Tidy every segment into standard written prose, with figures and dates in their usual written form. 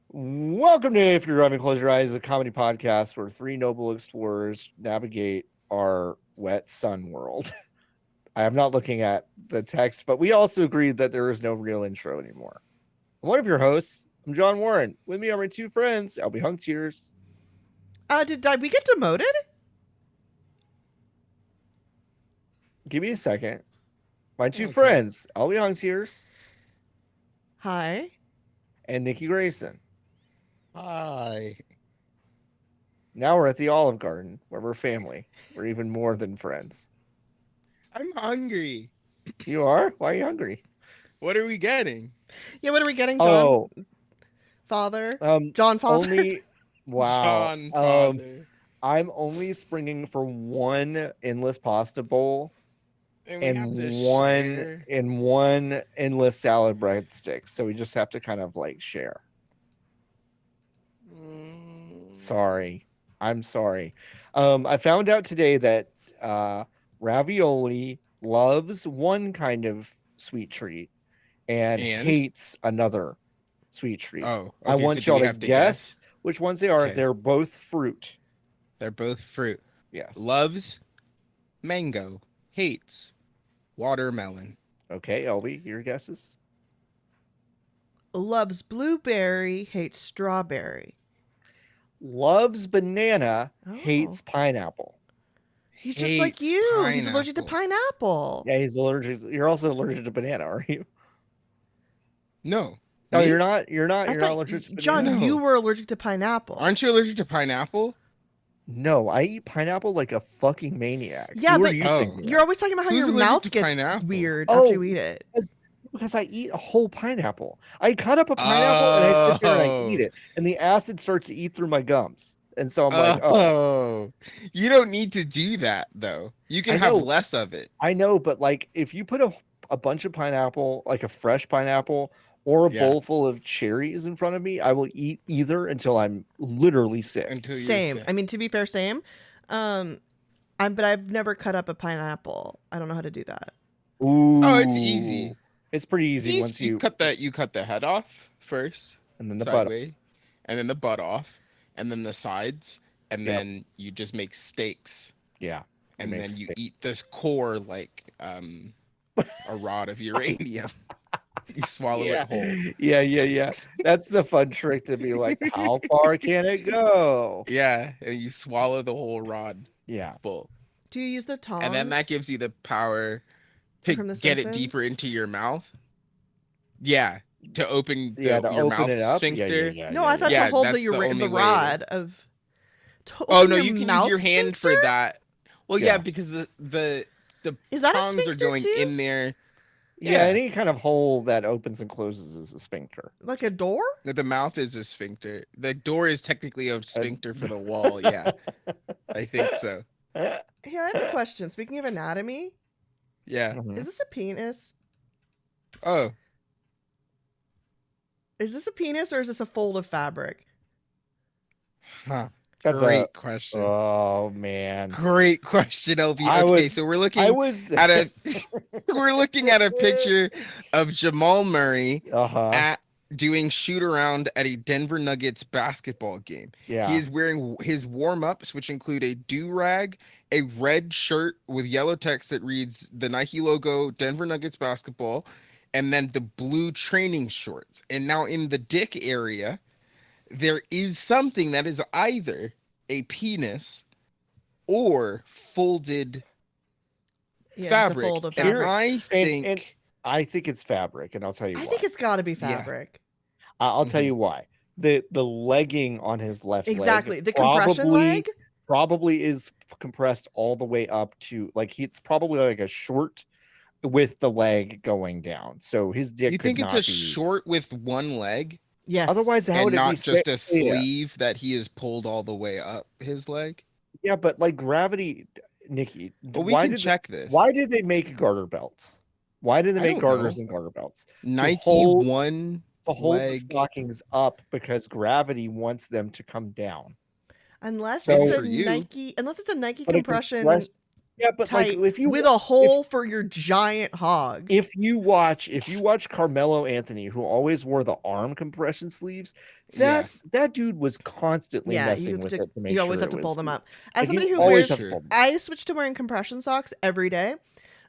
Welcome to If You're Driving, Close Your Eyes, a comedy podcast where three noble explorers navigate our wet sun world. I am not looking at the text, but we also agreed that there is no real intro anymore. I'm one of your hosts. I'm John Warren. With me are my two friends, Albie Hunk Tears. Did we get demoted? Give me a second. My two Okay. friends, Albie Hunk Tears Hi. and Nikki Grayson. Hi. Now we're at the Olive Garden, where we're family. We're even more than friends. I'm hungry. You are? Why are you hungry? What are we getting? Yeah, what are we getting, John? Oh, Father? um, John Father? only wow. John Father. I'm only springing for one endless pasta bowl And we and have to one share. and one endless salad breadsticks. So we just have to kind of like share. Sorry. I'm sorry. I found out today that Ravioli loves one kind of sweet treat and And? hates another sweet treat. Oh, I okay. want So do y'all we to have to guess which ones they are. Okay. They're both fruit. They're both fruit. Yes. Loves mango. Hates watermelon. Okay, Elby, your guesses? Loves blueberry, hates strawberry. Loves banana, Oh. hates pineapple. He's just like Hates you. He's allergic to pineapple. pineapple. Yeah, he's allergic. You're also allergic to banana, are you? No. No, Me? you're not. You're not. I You're not thought, allergic to banana. John, No. you were allergic to pineapple. Aren't you allergic to pineapple? No, I eat pineapple like a fucking maniac. Yeah, Who are but you Oh. thinking You're of? always talking about how Who's your allergic mouth to gets pineapple? weird Oh, after you eat it. because I eat a whole pineapple. I cut up a pineapple and I sit there and I eat Oh. it, and the acid starts to eat through my gums, and so I'm like, oh, Oh. You don't need to do that though. You can I have know. less of it. I know, but like if you put a bunch of pineapple, like a fresh pineapple, or a Yeah. bowl full of cherries in front of me, I will eat either until I'm literally sick. Until you're Same. sick. I mean, to be fair, same. But I've never cut up a pineapple. I don't know how to do that. Ooh, Oh, it's easy. It's pretty easy once You cut the head off first, and then the butter. sideways, and then the butt off, and then the sides, and Yep. then you just make steaks, Yeah, and then makes you steak. eat this core like a rod of uranium. You swallow Yeah, it whole. yeah. That's the fun trick to be like, how far can it go? Yeah, and you swallow the whole rod Yeah, full, Do you use the tongs? and then that gives you the power to From The get it deeper Simpsons? into your mouth. Yeah, to open yeah. To your open mouth it up. sphincter. No, I thought Yeah, to hold that's the only the way rod of. To Oh open no, your you can use mouth your hand for sphincter? that. Well, Yeah. yeah, because the Is that a tongs are sphincter going too? in there. Yeah, Yeah. any kind of hole that opens and closes is a sphincter. Like a door? The mouth is a sphincter. The door is technically a sphincter for the wall. Yeah, I think so. Yeah, I have a question. Speaking of anatomy, Yeah. Mhm. is this a penis? Oh, Is this a penis or is this a fold of fabric? huh. That's Great question. Oh man, Great question, LB. I Okay, was- so we're I looking was at a we're looking at a picture of Jamal Murray uh-huh. at doing shoot around at a Denver Nuggets basketball game. Yeah. He is wearing his warm-ups, which include a do-rag, a red shirt with yellow text that reads the Nike logo, Denver Nuggets basketball, and then the blue training shorts. And now in the dick area, there is something that is either a penis or folded Yeah, fabric. it's a fold of And fabric. I think and I think it's fabric, and I'll tell you I why. think it's got to be Yeah. fabric. I'll tell Mhm. you why. The legging on his left Exactly. leg The compression leg? probably is compressed all the way up to like it's probably like a short with the leg going down. So his dick you could think it's not a be. short with one leg Yes. Otherwise, how and would it not be just a Yeah. sleeve that he has pulled all the way up his leg? Yeah, but like gravity, Nikki. Well, we why can did check this. why did they make garter belts? Why did they I make don't garters know. and garter belts? Nike hold- one To hold the leg. stockings up because gravity wants them to come down. Unless So- it's Maybe a for you. Nike, unless it's a Nike But it compression compressed- Yeah, but like tight if you with a hole for your giant hog. if you watch Carmelo Anthony, who always wore the arm compression sleeves, that dude was constantly Yeah, messing with it to make you sure always have it to pull was them up. As like, you somebody who always wears, have to pull them up. I switched to wearing compression socks every day,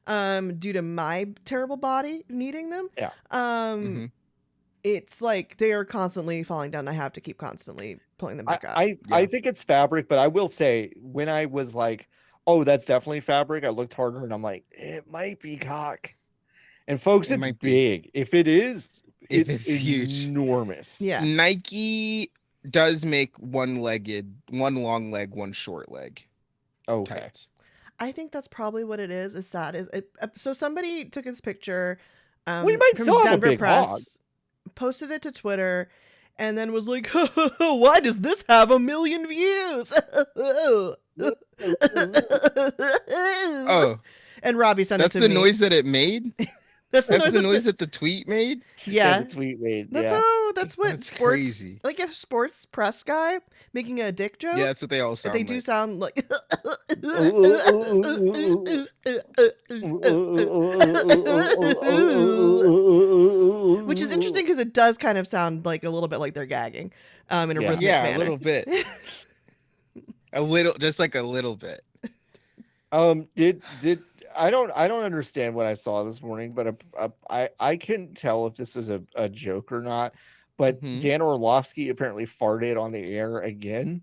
due to my terrible body needing them. Yeah. Mhm. It's like they are constantly falling down. I have to keep constantly pulling them back up. I Yeah. think it's fabric, but I will say when I was like, oh, that's definitely fabric, I looked harder and I'm like, it might be cock. And folks, It it's might be. big. If it is, If it's it's huge. enormous. Yeah. Nike does make one long leg, one short leg Okay. tights. I think that's probably what it is. Is sad is it, so somebody took this picture We might from still have a Denver big Press, hog. posted it to Twitter, and then was like, "Why does this have 1 million views?" Oh, and Robbie sent that's it to the me. noise that it made. That's That's the that noise that the tweet made. yeah. The tweet made. That's Yeah. that's what That's sports crazy. like a sports press guy making a dick joke. Yeah, that's what they all sound They do like. sound like which is interesting because it does kind of sound like a little bit like they're gagging in a Yeah. rhythmic Yeah, manner. a little bit. A little, just like a little bit. Did I don't understand what I saw this morning, but I couldn't tell if this was a joke or not. But Mhm. Dan Orlovsky apparently farted on the air again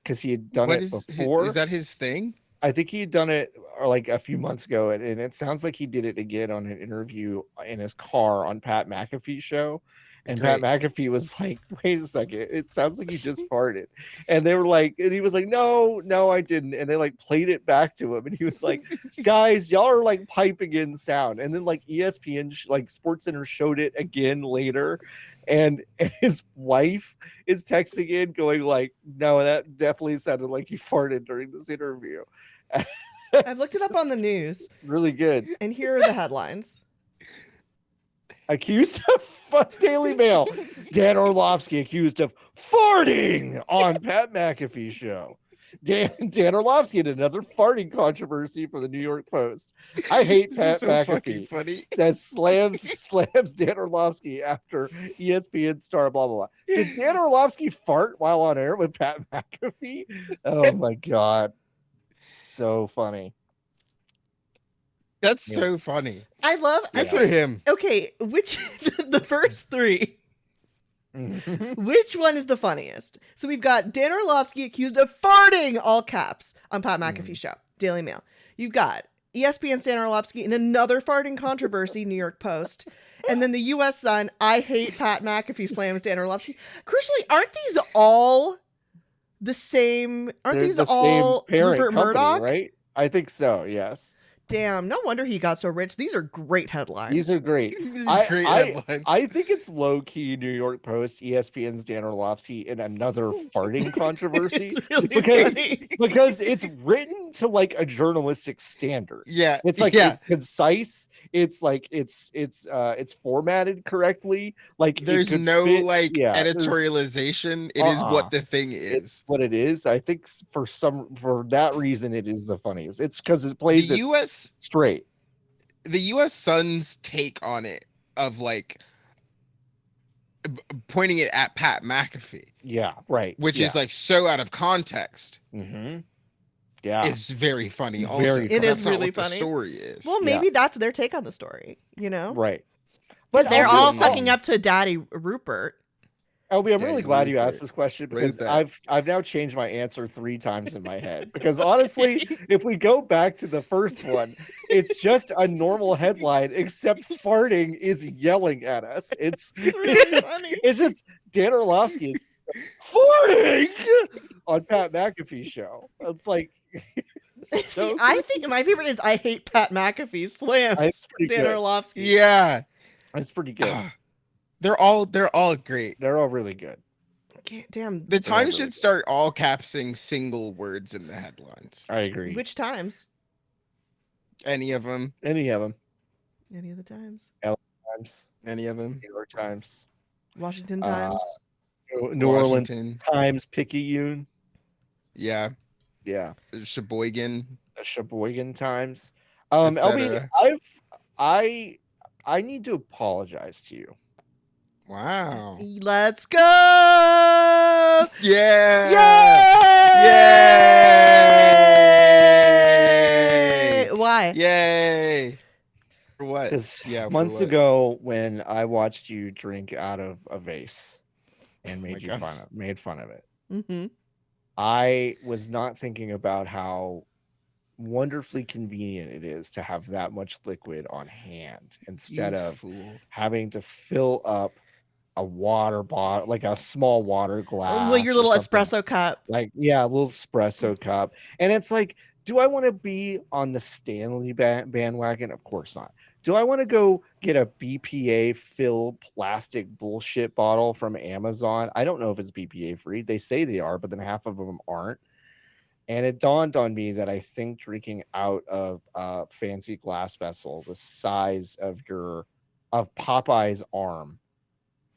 because he had done What it is before. is that his thing? I think he had done it like a few months ago, and it sounds like he did it again on an interview in his car on Pat McAfee's show. And Great. Pat McAfee was like, "Wait a second, it sounds like you just farted." And they were like, and he was like, "No, I didn't." And they like played it back to him, and he was like, "Guys, y'all are like piping in sound." And then like ESPN, like SportsCenter, showed it again later, and his wife is texting in, going like, "No, that definitely sounded like you farted during this interview." I've looked it up on the news, Really good. and here are the headlines. Accused of Daily Mail. Dan Orlovsky accused of farting on Pat McAfee show. Dan Orlovsky had another farting controversy for the New York Post. I hate This Pat is so fucking McAfee. funny. That slams Dan Orlovsky after ESPN star blah blah blah. Did Dan Orlovsky fart while on air with Pat McAfee? Oh my god. So funny. That's Yeah. so funny. I love. Good Okay, for him. okay. Which the first three? Which one is the funniest? So we've got Dan Orlovsky accused of farting, all caps, on Pat McAfee show, Daily Mail. You've got ESPN's Dan Orlovsky in another farting controversy, New York Post. And then the U.S. Sun, I hate Pat McAfee, slams Dan Orlovsky. Crucially, aren't these all the same? Aren't They're these the all same parent Rupert company, Murdoch? right? I think so, yes. Damn, no wonder he got so rich. These are great headlines. These are great. Great headline. I think it's low-key New York Post, ESPN's Dan Orlovsky in another farting controversy. It's really because, funny. because it's written to like a journalistic standard. Yeah, It's like yeah. it's concise. It's like it's formatted correctly. Like it There's could no fit- like there's- editorialization. It is what the thing It's is. what it is. I think for that reason it is the funniest. It's because it plays The it U.S. straight. the U.S. Sun's take on it of like pointing it at Pat McAfee, Yeah, right. which is like so out of context, Mm-hmm. Yeah. is very funny. Also, Very 'cause It that's is not really what the funny. story is. Well, maybe that's their take on the story, you know? Right. But they're also- all sucking up to Daddy Rupert. LB, I'm Yeah, really you glad you Rupert. asked this question Right because back. I've now changed my answer 3 times in my head. Because honestly, if we go back to the first one, it's just a normal headline, except farting is yelling at us. It's really funny. It's just Dan Orlovsky farting on Pat McAfee show. It's like so See, I think my favorite is I hate Pat McAfee slams That's pretty Dan good. Orlovsky. Yeah, That's pretty good. they're all great. They're all really good. Damn. The Times really should good. start all capsing single words in the headlines. I agree. Which times? Any of them. Any of them. Any of the times? Times. Any of them. New York Times. Washington Times. New Orleans Washington. Times. Picayune. Yeah. Yeah. Sheboygan. Sheboygan times. LB, etc. I need to apologize to you. Wow. Let's go! Yeah. Yay! Why? Yay. For what? Because Yeah. months for what? ago, when I watched you drink out of a vase and my made God. fun of it, Mm-hmm. I was not thinking about how wonderfully convenient it is to have that much liquid on hand instead You of fool. having to fill up a water bottle, like a small water glass, Well, your or little something. espresso cup. Like, yeah, a little espresso cup. And it's like, do I want to be on the Stanley bandwagon? Of course not. Do I want to go get a BPA filled plastic bullshit bottle from Amazon? I don't know if it's BPA free. They say they are, but then half of them aren't. And it dawned on me that I think drinking out of a fancy glass vessel the size of Popeye's arm,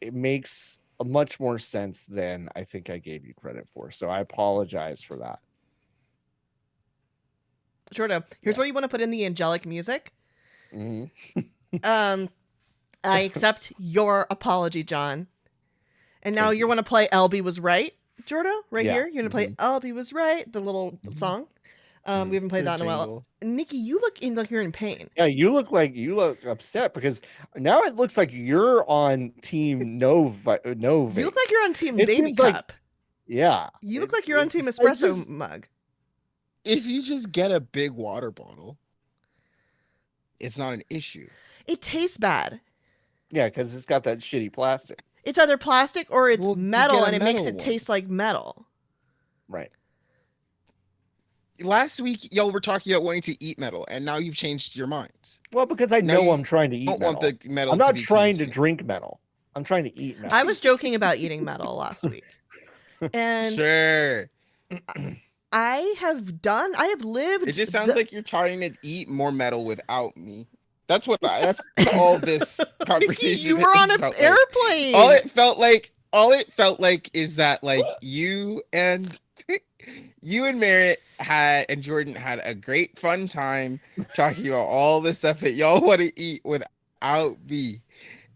it makes much more sense than I think I gave you credit for. So I apologize for that. Jordo, here's what you want to put in the angelic music. Mhm. I accept your apology, John. And now Thank you want to play LB was right, Jordo? Right Yeah. here. You're going to play LB was right, the little song. We haven't played The that in a while. jingle. Nikki, you look like you're in pain. Yeah, you look upset because now it looks like you're on team no You look like you're on team It baby seems like- cup. Yeah. You look like you're on team just- espresso mug. If you just get a big water bottle, it's not an issue. It tastes bad. Yeah, because it's got that shitty plastic. It's either plastic or it's Well, to metal, get a and it makes metal it one. taste like metal. Right. Last week, y'all were talking about wanting to eat metal, and now you've changed your minds. Well, because I Now know you I'm trying to eat Don't metal. want the metal. I'm not to be trying to consumed. drink metal. I'm trying to eat metal. I was joking about eating metal last week. And Sure. I have lived. It just sounds like you're trying to eat more metal without me. That's what that's all this conversation. You were on has an felt like. airplane. All it felt like is that like you and Merritt and Jordan had a great fun time talking about all the stuff that y'all want to eat without me.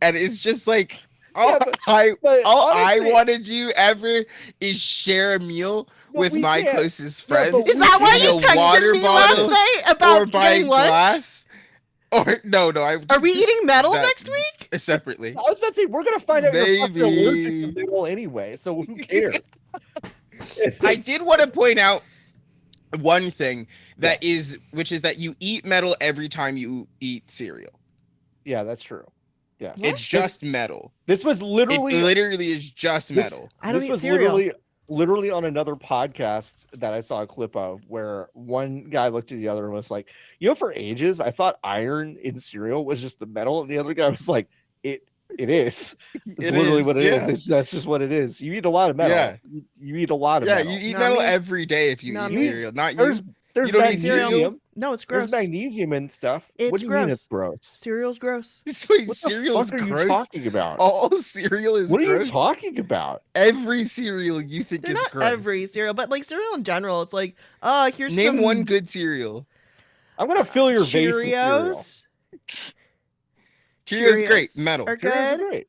And it's just like all but I honestly- wanted you ever is share a meal But with we my can't. closest Yeah, friends. but Is that why in you a texted water me last bottle night or about by getting lunch? glass? Or no, Are we eating metal that- next week? separately. I was about to say we're gonna find out you're fucking allergic to Maybe. metal anyway, so who cares? I did want to point out one thing which is that you eat metal every time you eat cereal. Yeah, that's true. Yes, It's just metal. this was It literally literally is just this- metal. I don't this eat was cereal. literally on another podcast that I saw a clip of where one guy looked at the other and was like, for ages I thought iron in cereal was just the metal, and the other guy was like, it is. It's It literally is, what it is. yeah. That's just what it is. You eat a lot of metal. Yeah. You eat a lot of Yeah, metal. you eat Not metal me. every day if you Not eat me. cereal. Not you. There's You don't eat magnesium. cereal? No, it's gross. There's magnesium and stuff. It's What do you gross. mean it's gross? Cereal's gross. Wait, What cereal's the fuck are gross. you talking about? All cereal is What are gross. you talking about? Every cereal you think They're is not gross. every cereal, but like cereal in general, it's like, oh, here's Name some one good cereal. I'm gonna fill your vase with cereal. Cheerios. Cheerios great. Cheerios Metal. are Cheerios are good. great.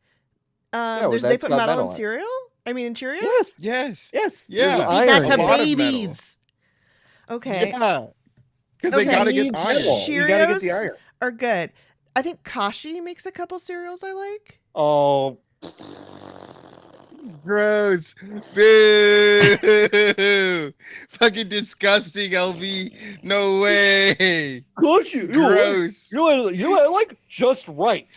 They that's put got metal metal in in it. cereal. I mean, in Cheerios. Yes. Yes. Yes. Yeah. There's Feed that iron to in it. lot of metal. babies. Okay, Yeah. Because Okay. they gotta You get need iron. metal. You gotta get the Cheerios? iron. are good. I think Kashi makes a couple cereals I like. Oh, Gross. Boo. Fucking disgusting, LV. No way. gosh, Gross. you know what I like? Just right.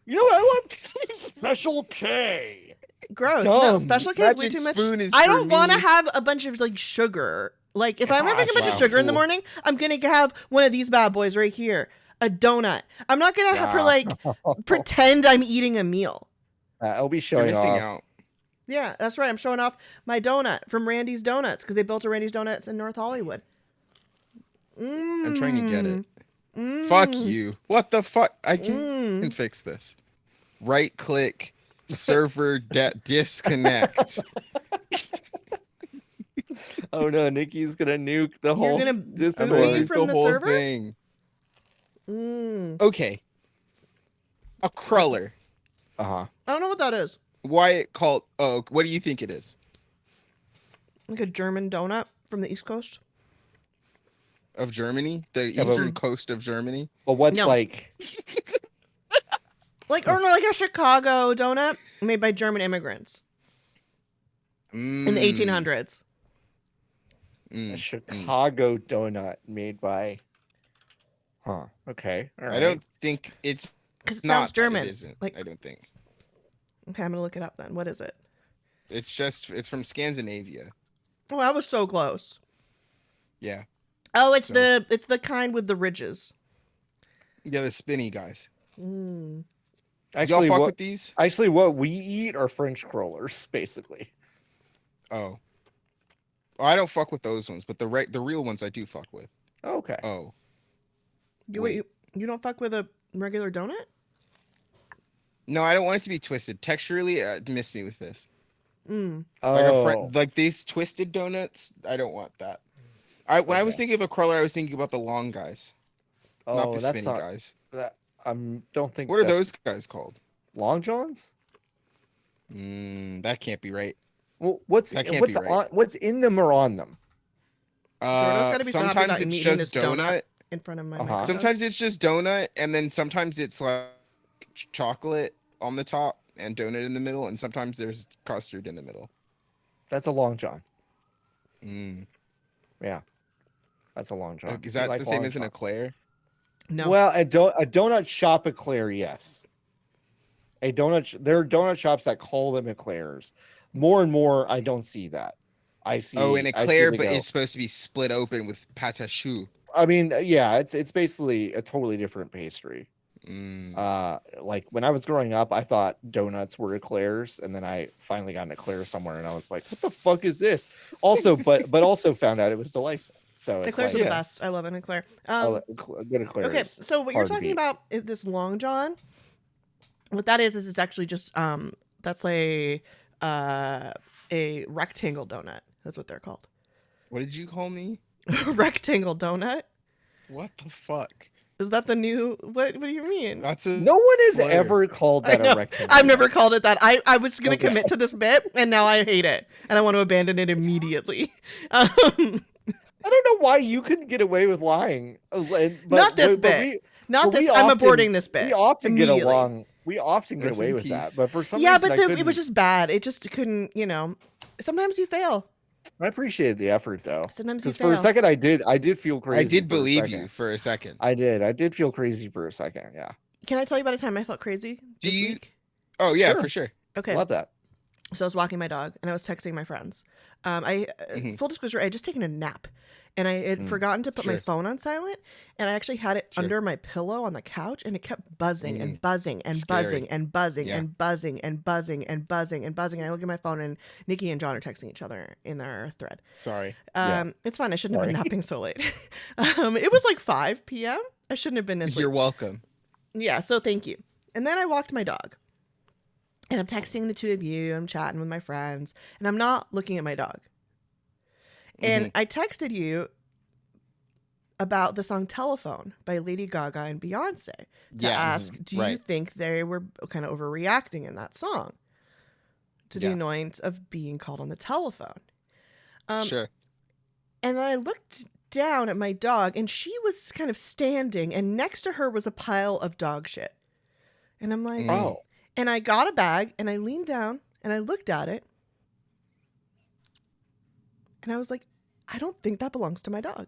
You know what I like? Special K. Gross. No, Dumb. Special K is way Magic too much. Spoon is I for don't want to me. have a bunch of like sugar. Like if I'm having a Gosh, bunch of wow, sugar in the fool. morning, I'm gonna have one of these bad boys right here, a donut. I'm not gonna have her like pretend I'm eating a meal. I'll be You're showing missing off. out. Yeah, that's right. I'm showing off my donut from Randy's Donuts because they built a Randy's Donuts in North Hollywood. I'm trying to get it. Mm. Fuck you. What the fuck? I can Mm. fix this. Right click, server disconnect. Oh no, Nikki's gonna nuke the You're whole gonna I'm Discord. gonna Read nuke from the whole server? thing. Mm. Okay. A cruller. Uh-huh. I don't know what that is. Why it called? Oh, what do you think it is? Like a German donut from the East Coast. Of Germany, the Yeah, but- eastern coast of Germany. But what's No. like Like, or no, like a Chicago donut made by German immigrants in the 1800s. a Chicago donut made by Huh. Okay. All right. I don't think it's Because it not. sounds German. It isn't. Like, I don't think. okay, I'm gonna look it up then. What is it? It's from Scandinavia. Oh, I was so close. Yeah. Oh, it's So- the kind with the ridges. Yeah, the spinny guys. Mm. Actually, Y'all fuck what with these? what we eat are French crawlers, basically. Oh. Oh, I don't fuck with those ones, but the real ones I do fuck with. Okay. Oh. Wait, you don't fuck with a regular donut? No, I don't want it to be twisted. Texturally, miss me with this. Mm. Oh. Like these twisted donuts, I don't want that. When I was Okay. thinking of a cruller, I was thinking about the long guys, not Oh, the that's spinny not. guys. Don't think. What are that's those guys called? Long Johns? That can't be right. Well, That can't be right. what's in them or on them? Jordo's gotta be so happy Sometimes about it's me eating just this donut. donut. In front of my Uh-huh. microphone. Sometimes it's just donut, and then sometimes it's like chocolate on the top and donut in the middle, and sometimes there's custard in the middle. That's a Long John. Mm. Yeah. That's a Long John. Is We that like the same Long as an Johns. eclair? No. Well, a donut shop eclair, yes. There are donut shops that call them eclairs. More and more, I don't see that. I see. Oh, an I see eclair, they but go- it's supposed to be split open with pâte à choux. I mean, yeah, it's basically a totally different pastry. Mm. Like when I was growing up, I thought donuts were eclairs, and then I finally got an eclair somewhere, and I was like, "What the fuck is this?" Also, but also found out it was delightful. So it's Eclairs like, are the best. I love an eclair. good eclairs. Okay, so what you're hard to talking beat. about is this Long John. What that is it's actually just that's a rectangle donut. That's what they're called. What did you call me? Rectangle donut. What the fuck? Is that the new? What do you mean? That's a No one has Whatever. ever called I that know. a rectangle. I've never called it that. I was gonna Okay. commit to this bit, and now I hate it, and I want to abandon it immediately. I don't know why you couldn't get away with lying. But, Not this but bit. Not but this. we I'm often- aborting this bit. We often get immediately. along. We often get Rest away in with that. peace. But for some Yeah, reason, but I it couldn't. was just bad. It just couldn't. Sometimes you fail. I appreciated the effort though. Sometimes you Because for a fail. second, I did feel crazy. I did for a believe second. you for a second. I did feel crazy for a second. Yeah, Can I tell you about a time I felt crazy Do this you- week? Oh yeah, Sure. for sure. Okay. love that. So I was walking my dog and I was texting my friends. Mhm. Full disclosure, I had just taken a nap and I had forgotten to put my Sure. phone on silent, and I actually had it Sure. under my pillow on the couch, and it kept buzzing and buzzing and Scary. buzzing and buzzing Yeah. and buzzing and buzzing and buzzing and buzzing. And I look at my phone and Nikki and John are texting each other in our thread. Sorry. Yeah. It's fine. I shouldn't have been Sorry. napping so late. It was like 5 p.m. I shouldn't have been this late. You're welcome. Yeah, so thank you. And then I walked my dog. And I'm texting the two of you, I'm chatting with my friends, and I'm not looking at my dog. And I texted you about the song Telephone by Lady Gaga and Beyonce to Yeah, ask, do you right. think they were kind of overreacting in that song to the Yeah. annoyance of being called on the telephone? Sure. And then I looked down at my dog, and she was kind of standing, and next to her was a pile of dog shit. And I'm like, Oh, and I got a bag, and I leaned down, and I looked at it, and I was like, I don't think that belongs to my dog.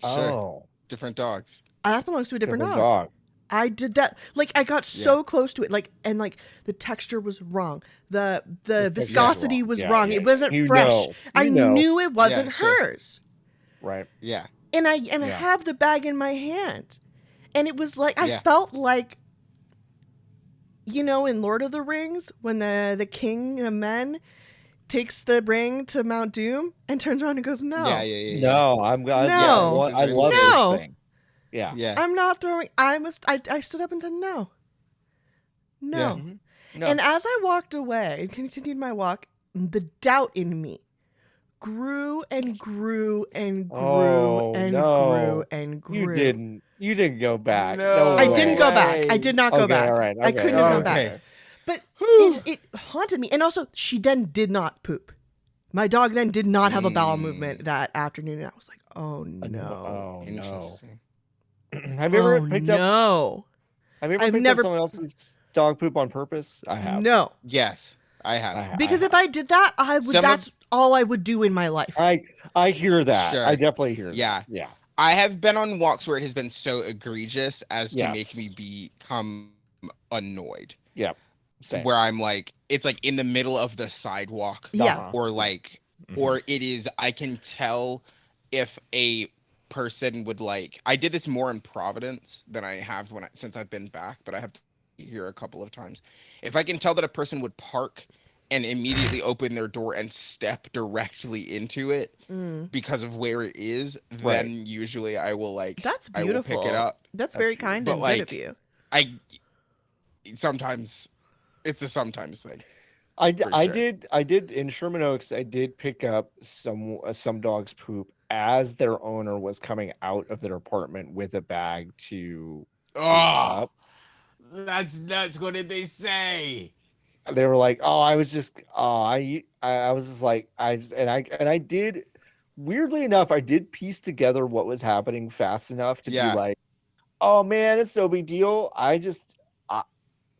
Sure. oh, Different dogs. That belongs to a different dog. I did that. Like, I got so close to it. Like, and like the texture was wrong. The texture was viscosity wrong. was Yeah, wrong. yeah, It yeah. wasn't You fresh. know. I You know. knew it wasn't Yeah, sure. hers. Right. Yeah. And I Yeah. have the bag in my hand. And it was like, I Yeah. felt like, in Lord of the Rings, when the king of men takes the ring to Mount Doom and turns around and goes, no, Yeah. No, I'm glad. No. I love No. this thing. Yeah. Yeah. I'm not throwing. I stood up and said, no. No. Yeah. Mhm. No. And as I walked away and continued my walk, the doubt in me grew and grew and grew Oh and grew no, and you grew. didn't. You didn't go back. No No I didn't go way. back. I did not go Okay, back. all right. I Okay, couldn't have okay, gone back. okay. But Whew. it haunted me. And also, she then did not poop. My dog then did not have a bowel movement that afternoon. And I was like, oh no. Oh no. Interesting. Have you ever Oh picked up? no. Have you ever I've picked never- up someone else's dog poop on purpose? I have. No. Yes, I have. Because if I did that, I would. That's all I would do in my life. I hear that. Sure. I definitely hear Yeah. that. Yeah. I have been on walks where it has been so egregious as to make Yes. me become annoyed. Yeah. Same. Where I'm like, it's like in the middle of the sidewalk. Yeah. Or like, or it is, I can tell if a person would like, I did this more in Providence than I have since I've been back, but I have here a couple of times. If I can tell that a person would park and immediately open their door and step directly into it because of where it is, then usually I will like, That's I beautiful. will pick it up. That's very kind But and like, good of you. Sometimes it's a sometimes thing. I sure. did in Sherman Oaks. I did pick up some dog's poop as their owner was coming out of their apartment with a bag to clean up. That's nuts. What did they say? They were like, "Oh, I was just, I was just like, I did." Weirdly enough, I did piece together what was happening fast enough to be like, "Oh man, it's no big deal."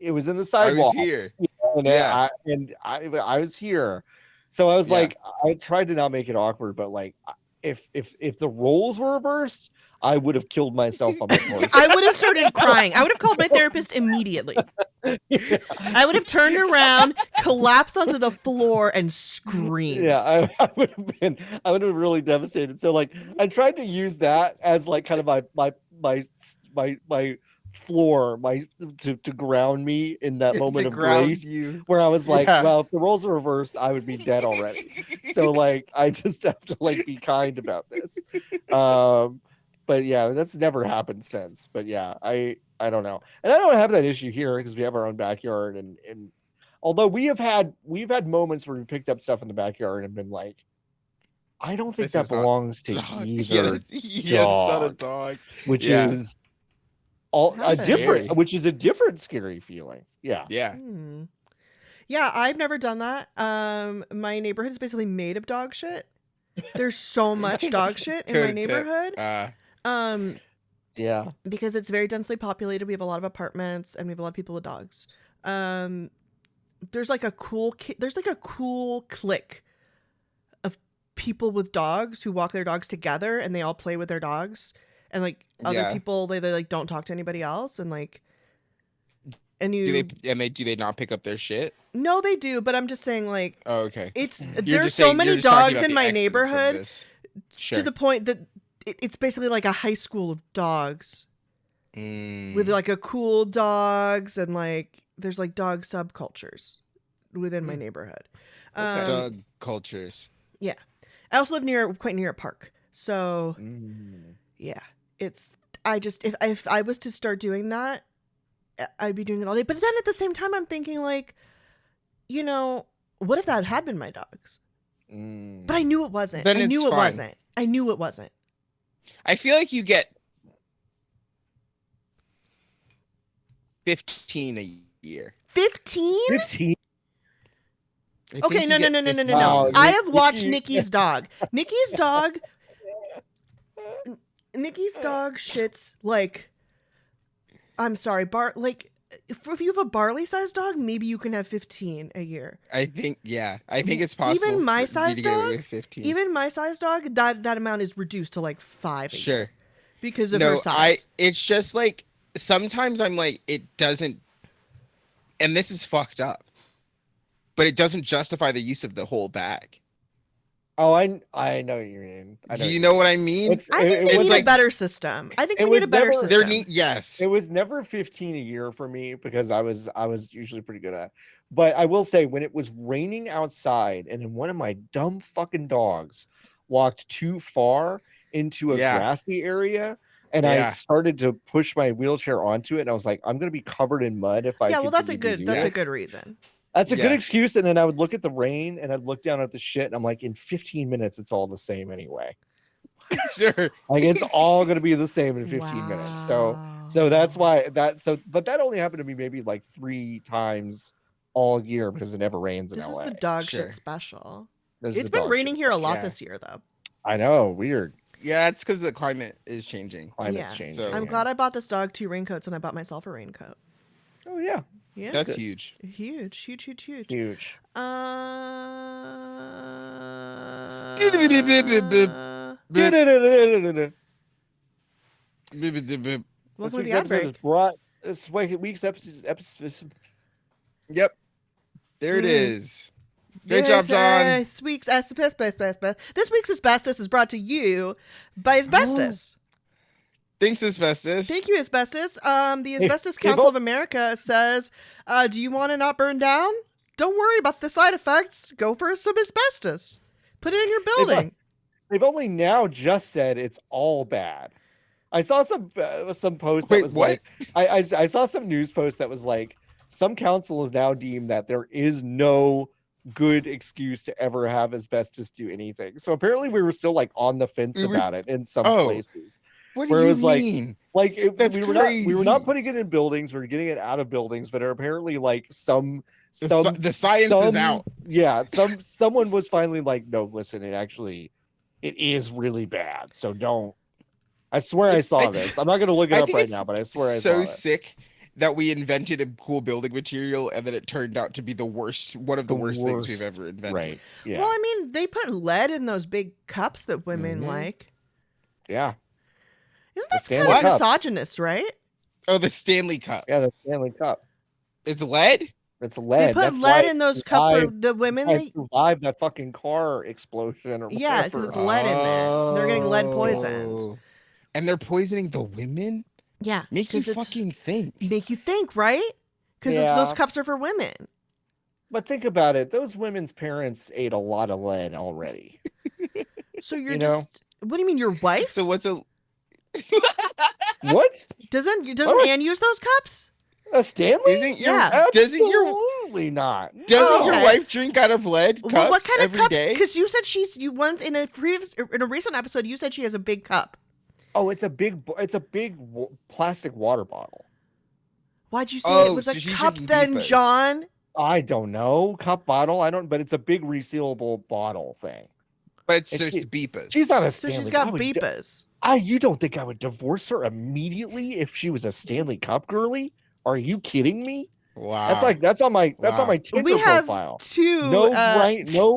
It was in the sidewalk. I was here. And I was here. So I was like, I tried to not make it awkward, but like, if the roles were reversed, I would have killed myself on my horse. I would have started crying. I would have called my therapist immediately. I would have turned around, collapsed onto the floor, and screamed. Yeah, I would have been really devastated. So like, I tried to use that as like kind of my floor, to ground me in that moment of grace, where I was like, well, if the roles are reversed, I would be dead already. So like, I just have to like be kind about this. But yeah, that's never happened since. But yeah, I don't know, and I don't have that issue here because we have our own backyard, and although we've had moments where we picked up stuff in the backyard and been like, I don't think that belongs to either dog, it's not a dog, which is which is a different scary feeling. Yeah. Yeah, I've never done that. My neighborhood is basically made of dog shit. There's so much dog shit in my neighborhood. Yeah. Because it's very densely populated. We have a lot of apartments and we have a lot of people with dogs. There's like a cool clique of people with dogs who walk their dogs together and they all play with their dogs. And like other people, they like don't talk to anybody else, and like, and you do they not pick up their shit? No, they do, but I'm just saying like, okay, there's so many dogs in my neighborhood to the point that it's basically like a high school of dogs with like a cool dogs, and like there's like dog subcultures within my neighborhood. Dog cultures. Yeah, I also live quite near a park, so yeah. If I was to start doing that, I'd be doing it all day. But then at the same time, I'm thinking like, you know, what if that had been my dogs? But I knew it wasn't. I knew it wasn't. I feel like you get 15 a year. 15? 15? Okay, no. Wow, I have watched Nikki's dog. Nikki's dog shits like, I'm sorry, if you have a barley-sized dog, maybe you can have 15 a year. I think it's possible. Even my size dog, 15. that amount is reduced to like 5 a year because of her size. It's just like, sometimes I'm like, it doesn't, and this is fucked up, but it doesn't justify the use of the whole bag. Oh, I know what you mean. Do you know what I mean? I think they need a better system. I think we need a better system. Yes. It was never 15 a year for me because I was usually pretty good at it. But I will say, when it was raining outside and then one of my dumb fucking dogs walked too far into a grassy area, and I started to push my wheelchair onto it, and I was like, I'm going to be covered in mud if I well, that's a good reason. That's a good Yeah. excuse. And then I would look at the rain and I'd look down at the shit and I'm like, in 15 minutes, it's all the same anyway. Sure. Like it's all gonna be the same in 15 minutes. So that's why but that only happened to me maybe like 3 times all year because it never rains in This is LA. the dog Sure. shit special. This is It's the been dog raining shit here a special. lot Yeah. this year, though. I know, weird. Yeah, it's because the climate is changing. Climate's Yeah. changing. So- I'm glad I bought this dog 2 raincoats and I bought myself a raincoat. Oh yeah, Yeah. That's good. huge. Huge, huge, huge, huge. huge. Welcome This to week's the ad episode is break. brought. This week's episode. Yep. There it Mm. is. Great job, John. This week's asbestos is brought to you by asbestos. Thanks, asbestos. Thank you, asbestos. The Hey, Asbestos hey, Council Vol- of America says, do you want to not burn down? Don't worry about the side effects. Go for some asbestos. Put it in your building. They've only now just said it's all bad. I saw some post that Wait, was what? like I saw some news post that was like some council has now deemed that there is no good excuse to ever have asbestos do anything. So apparently we were still like on the fence We were about it in some Oh. places. What Where do it you was like- mean? Like That's we were not crazy. putting it in buildings, we were getting it out of buildings, but apparently like The some- science is out. Yeah, someone was finally like, no, listen, it is really bad. So don't. I swear I saw It's- this. I'm not gonna look it I up think right it's now, but I swear I saw so it. sick that we invented a cool building material and then it turned out to be one of the worst things we've worst. ever invented. Right. Yeah. Well, I mean, they put lead in those big cups that women Mhm. like. Yeah. Isn't The that Stanley kind of Cup. misogynist, right? Oh, the Stanley Cup. Yeah, the Stanley Cup. It's lead? It's lead. They put That's lead why in it those cups for survived- the that's women. why They, it survived that fucking car explosion or yeah, because it's lead in there. They're getting lead poisoned. Oh. And they're poisoning the women? Yeah, Make you 'cause it's- fucking think. make you think, right? Because Yeah. those cups are for women. But think about it. Those women's parents ate a lot of lead already. So you're You just. know? What do you mean, your wife? So what's a What? Doesn't What? Anne use those cups? A Stanley? isn't your Yeah. doesn't your Absolutely not. doesn't Oh, your okay. wife drink out of lead cups Well, what kind of every cup? day? Because you said you once in a recent episode you said she has a big cup. Oh, it's a big plastic water bottle. Why'd you say Oh, it was so a she's cup drinking then, Beepers. John? I don't know, cup bottle. I don't, but it's a big resealable bottle thing. But it's It's- just beepers. She's not a So Stanley. she's got I would- beepers. You don't think I would divorce her immediately if she was a Stanley Cup girly? Are you kidding me? Wow. That's on my Wow. Tinder We have profile. two No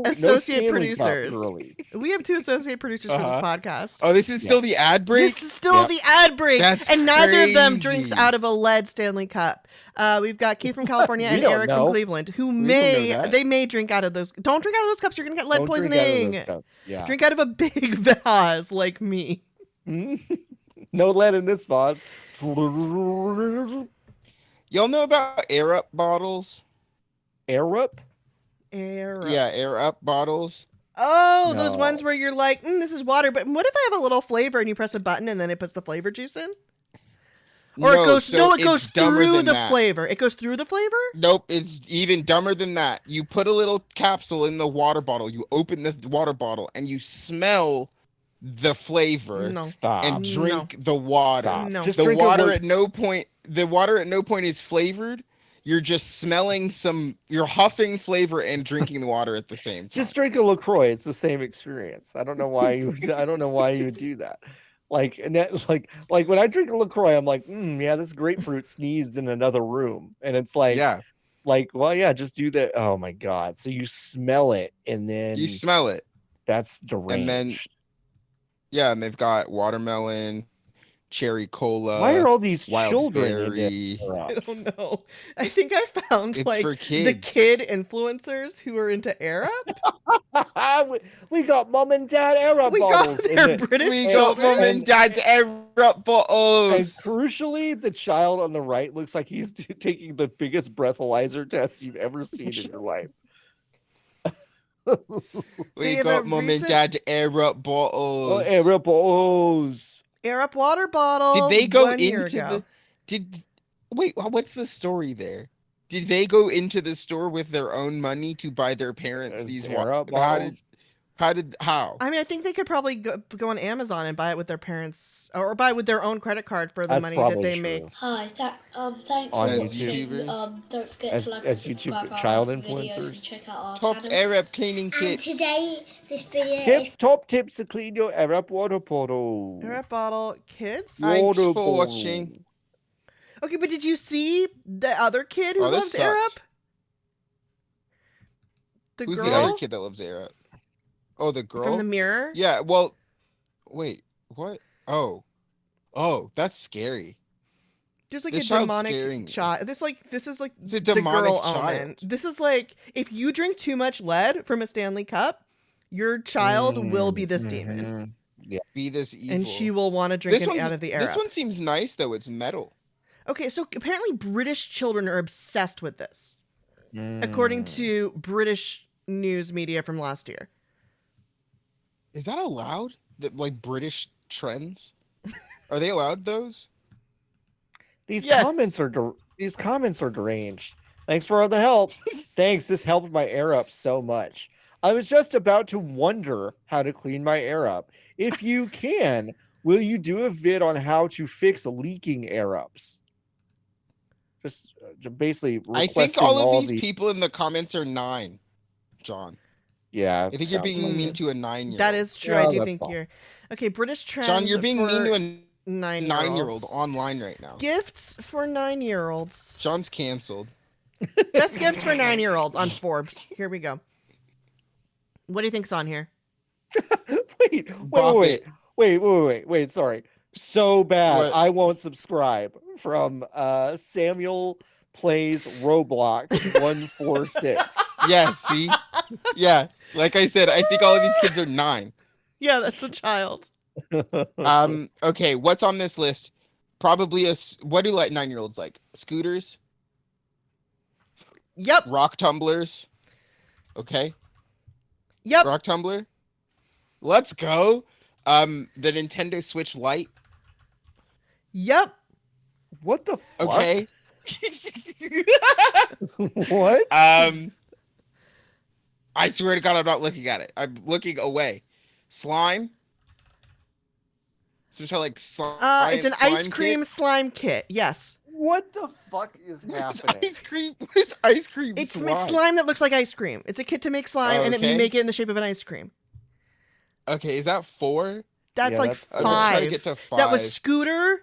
associate Stanley Cup producers. girly. We have 2 associate producers for this Uh-huh. podcast. Oh, this is Yeah. still the ad break? This is still Yep. the ad break, That's and neither of them drinks crazy. out of a lead Stanley Cup. We've got Keith from California We and don't Eric know. from Cleveland, who don't know that. they may drink out of those. Don't drink out of those cups. You're gonna get lead Don't drink out of those poisoning. cups. Yeah. Drink out of a big vase like me. No lead in this vase. Y'all know about air up bottles? Arup? Air. Yeah, air up bottles. Oh, those No. ones where you're like, this is water, but what if I have a little flavor and you press a button and then it puts the flavor juice in? Or it goes so it goes it's dumber through than the that. flavor. It goes through the flavor? Nope, it's even dumber than that. You put a little capsule in the water bottle, you open the water bottle, and you smell the flavor No. Stop. and drink the water. Stop. No. Just The drink water it at no point is flavored. You're just smelling you're huffing flavor and drinking the water at the same time. Just drink a LaCroix. It's the same experience. I don't know why you would do that. Like, and that like when I drink a LaCroix, I'm like, yeah, this grapefruit sneezed in another room. And it's like, yeah, well, yeah, just do that. Oh my God. So you smell it and then you smell it. that's deranged. And then Yeah, and they've got watermelon, cherry cola. why are all these wild children berry. into I Aerops? don't know. I think I found It's like for the kids. kid influencers who are into Air Up. we got mom and dad Aerops We got bottles. their British We and- got children. mom and dad air up And bottles. crucially, the child on the right looks like he's taking the biggest breathalyzer test you've ever seen in your life. We have a got mom and recent- dad air up Oh, bottles. Aerops. Air Up water bottle. Did they go 1 year into ago. the? What's the story there? Did they go into the store with their own money to buy their parents these Air up bottles. How? I mean, I think they could probably go on Amazon and buy it with their parents, or buy with their own credit card for the That's money that probably they true. make. Hi, thanks On for YouTube. watching. YouTubers? Don't forget As- to like as and YouTube subscribe our child other videos influencers. and check out our Top channel. Arab cleaning And tips. today, this video is Top tips to clean your air up water bottle. Air up bottle, kids. Thanks Water for bottle. watching. Okay, but did you see the other kid who Oh, this loves Air sucks. Up? The Who's girl the other kid that loves Arab? Oh, the girl? from the mirror. Yeah, well, wait, what? Oh, that's scary. There's like This a child's scaring demonic me. child. This is like It's a the demonic girl child. omen. This is like if you drink too much lead from a Stanley Cup, your child will be this demon, Be this evil. and she will want to drink it out of the Air This Up. one seems nice though. It's metal. Okay, so apparently British children are obsessed with this, according to British news media from last year. Is that allowed? Like British trends? Are they allowed those? These Yes. comments are deranged. Thanks for all the help. Thanks. This helped my air up so much. I was just about to wonder how to clean my air up. If you can, will you do a vid on how to fix leaking air ups? Just basically I requesting think all of these the- people in the comments are 9, John. Yeah, I think you're being like mean it. to a 9-year-old. That is true. Yeah, I do that's think fine. you're okay. British trends. John, you're being mean to a 9-year-old online right now. Gifts for 9-year-olds. John's canceled. Best gifts for 9-year-olds on Forbes. Here we go. What do you think's on here? Wait. Sorry. So bad. What? I won't subscribe from Samuel plays Roblox 146. Yeah, see? Yeah. Like I said, I think all of these kids are 9. Yeah, that's a child. Okay, what's on this list? Probably what do like 9-year-olds like? Scooters, Yep. rock tumblers. Okay, Yep. rock tumbler. Let's go. The Nintendo Switch Lite. Yep. What the fuck? Okay. What? I swear to God, I'm not looking at it. I'm looking away. Slime. Some sort of like slime. It's an ice cream slime kit. Yes. What the fuck is What's happening? ice cream? What is ice cream? It's slime that looks like ice cream. It's a kit to make slime, and Okay. you make it in the shape of an ice cream. Okay, is that 4? That's Yeah, like that's I'm gonna try to 5. get to 5. That was Scooter,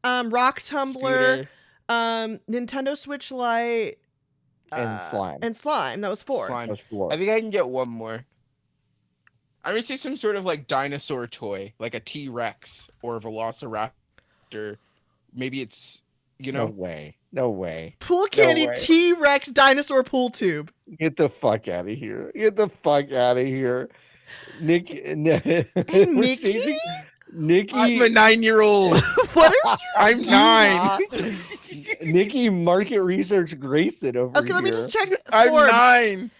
Rock Tumbler, Scooter, Nintendo Switch Lite, And slime. and slime. That was 4. slime. That's 4. I think I can get one more. I'm gonna say some sort of like dinosaur toy, like a T-Rex or a Velociraptor. Maybe it's, you No know, way. No way. Pool candy way. T-Rex dinosaur pool tube. Get the fuck out of here. Get the fuck out of here. Nikki. Hey, we're Nikki? changing- Nikki. I'm a 9-year-old. What are you? I'm Do 9. not- Nikki Market Research Grayson over Okay, here. let me just check. I'm Forbes. 9.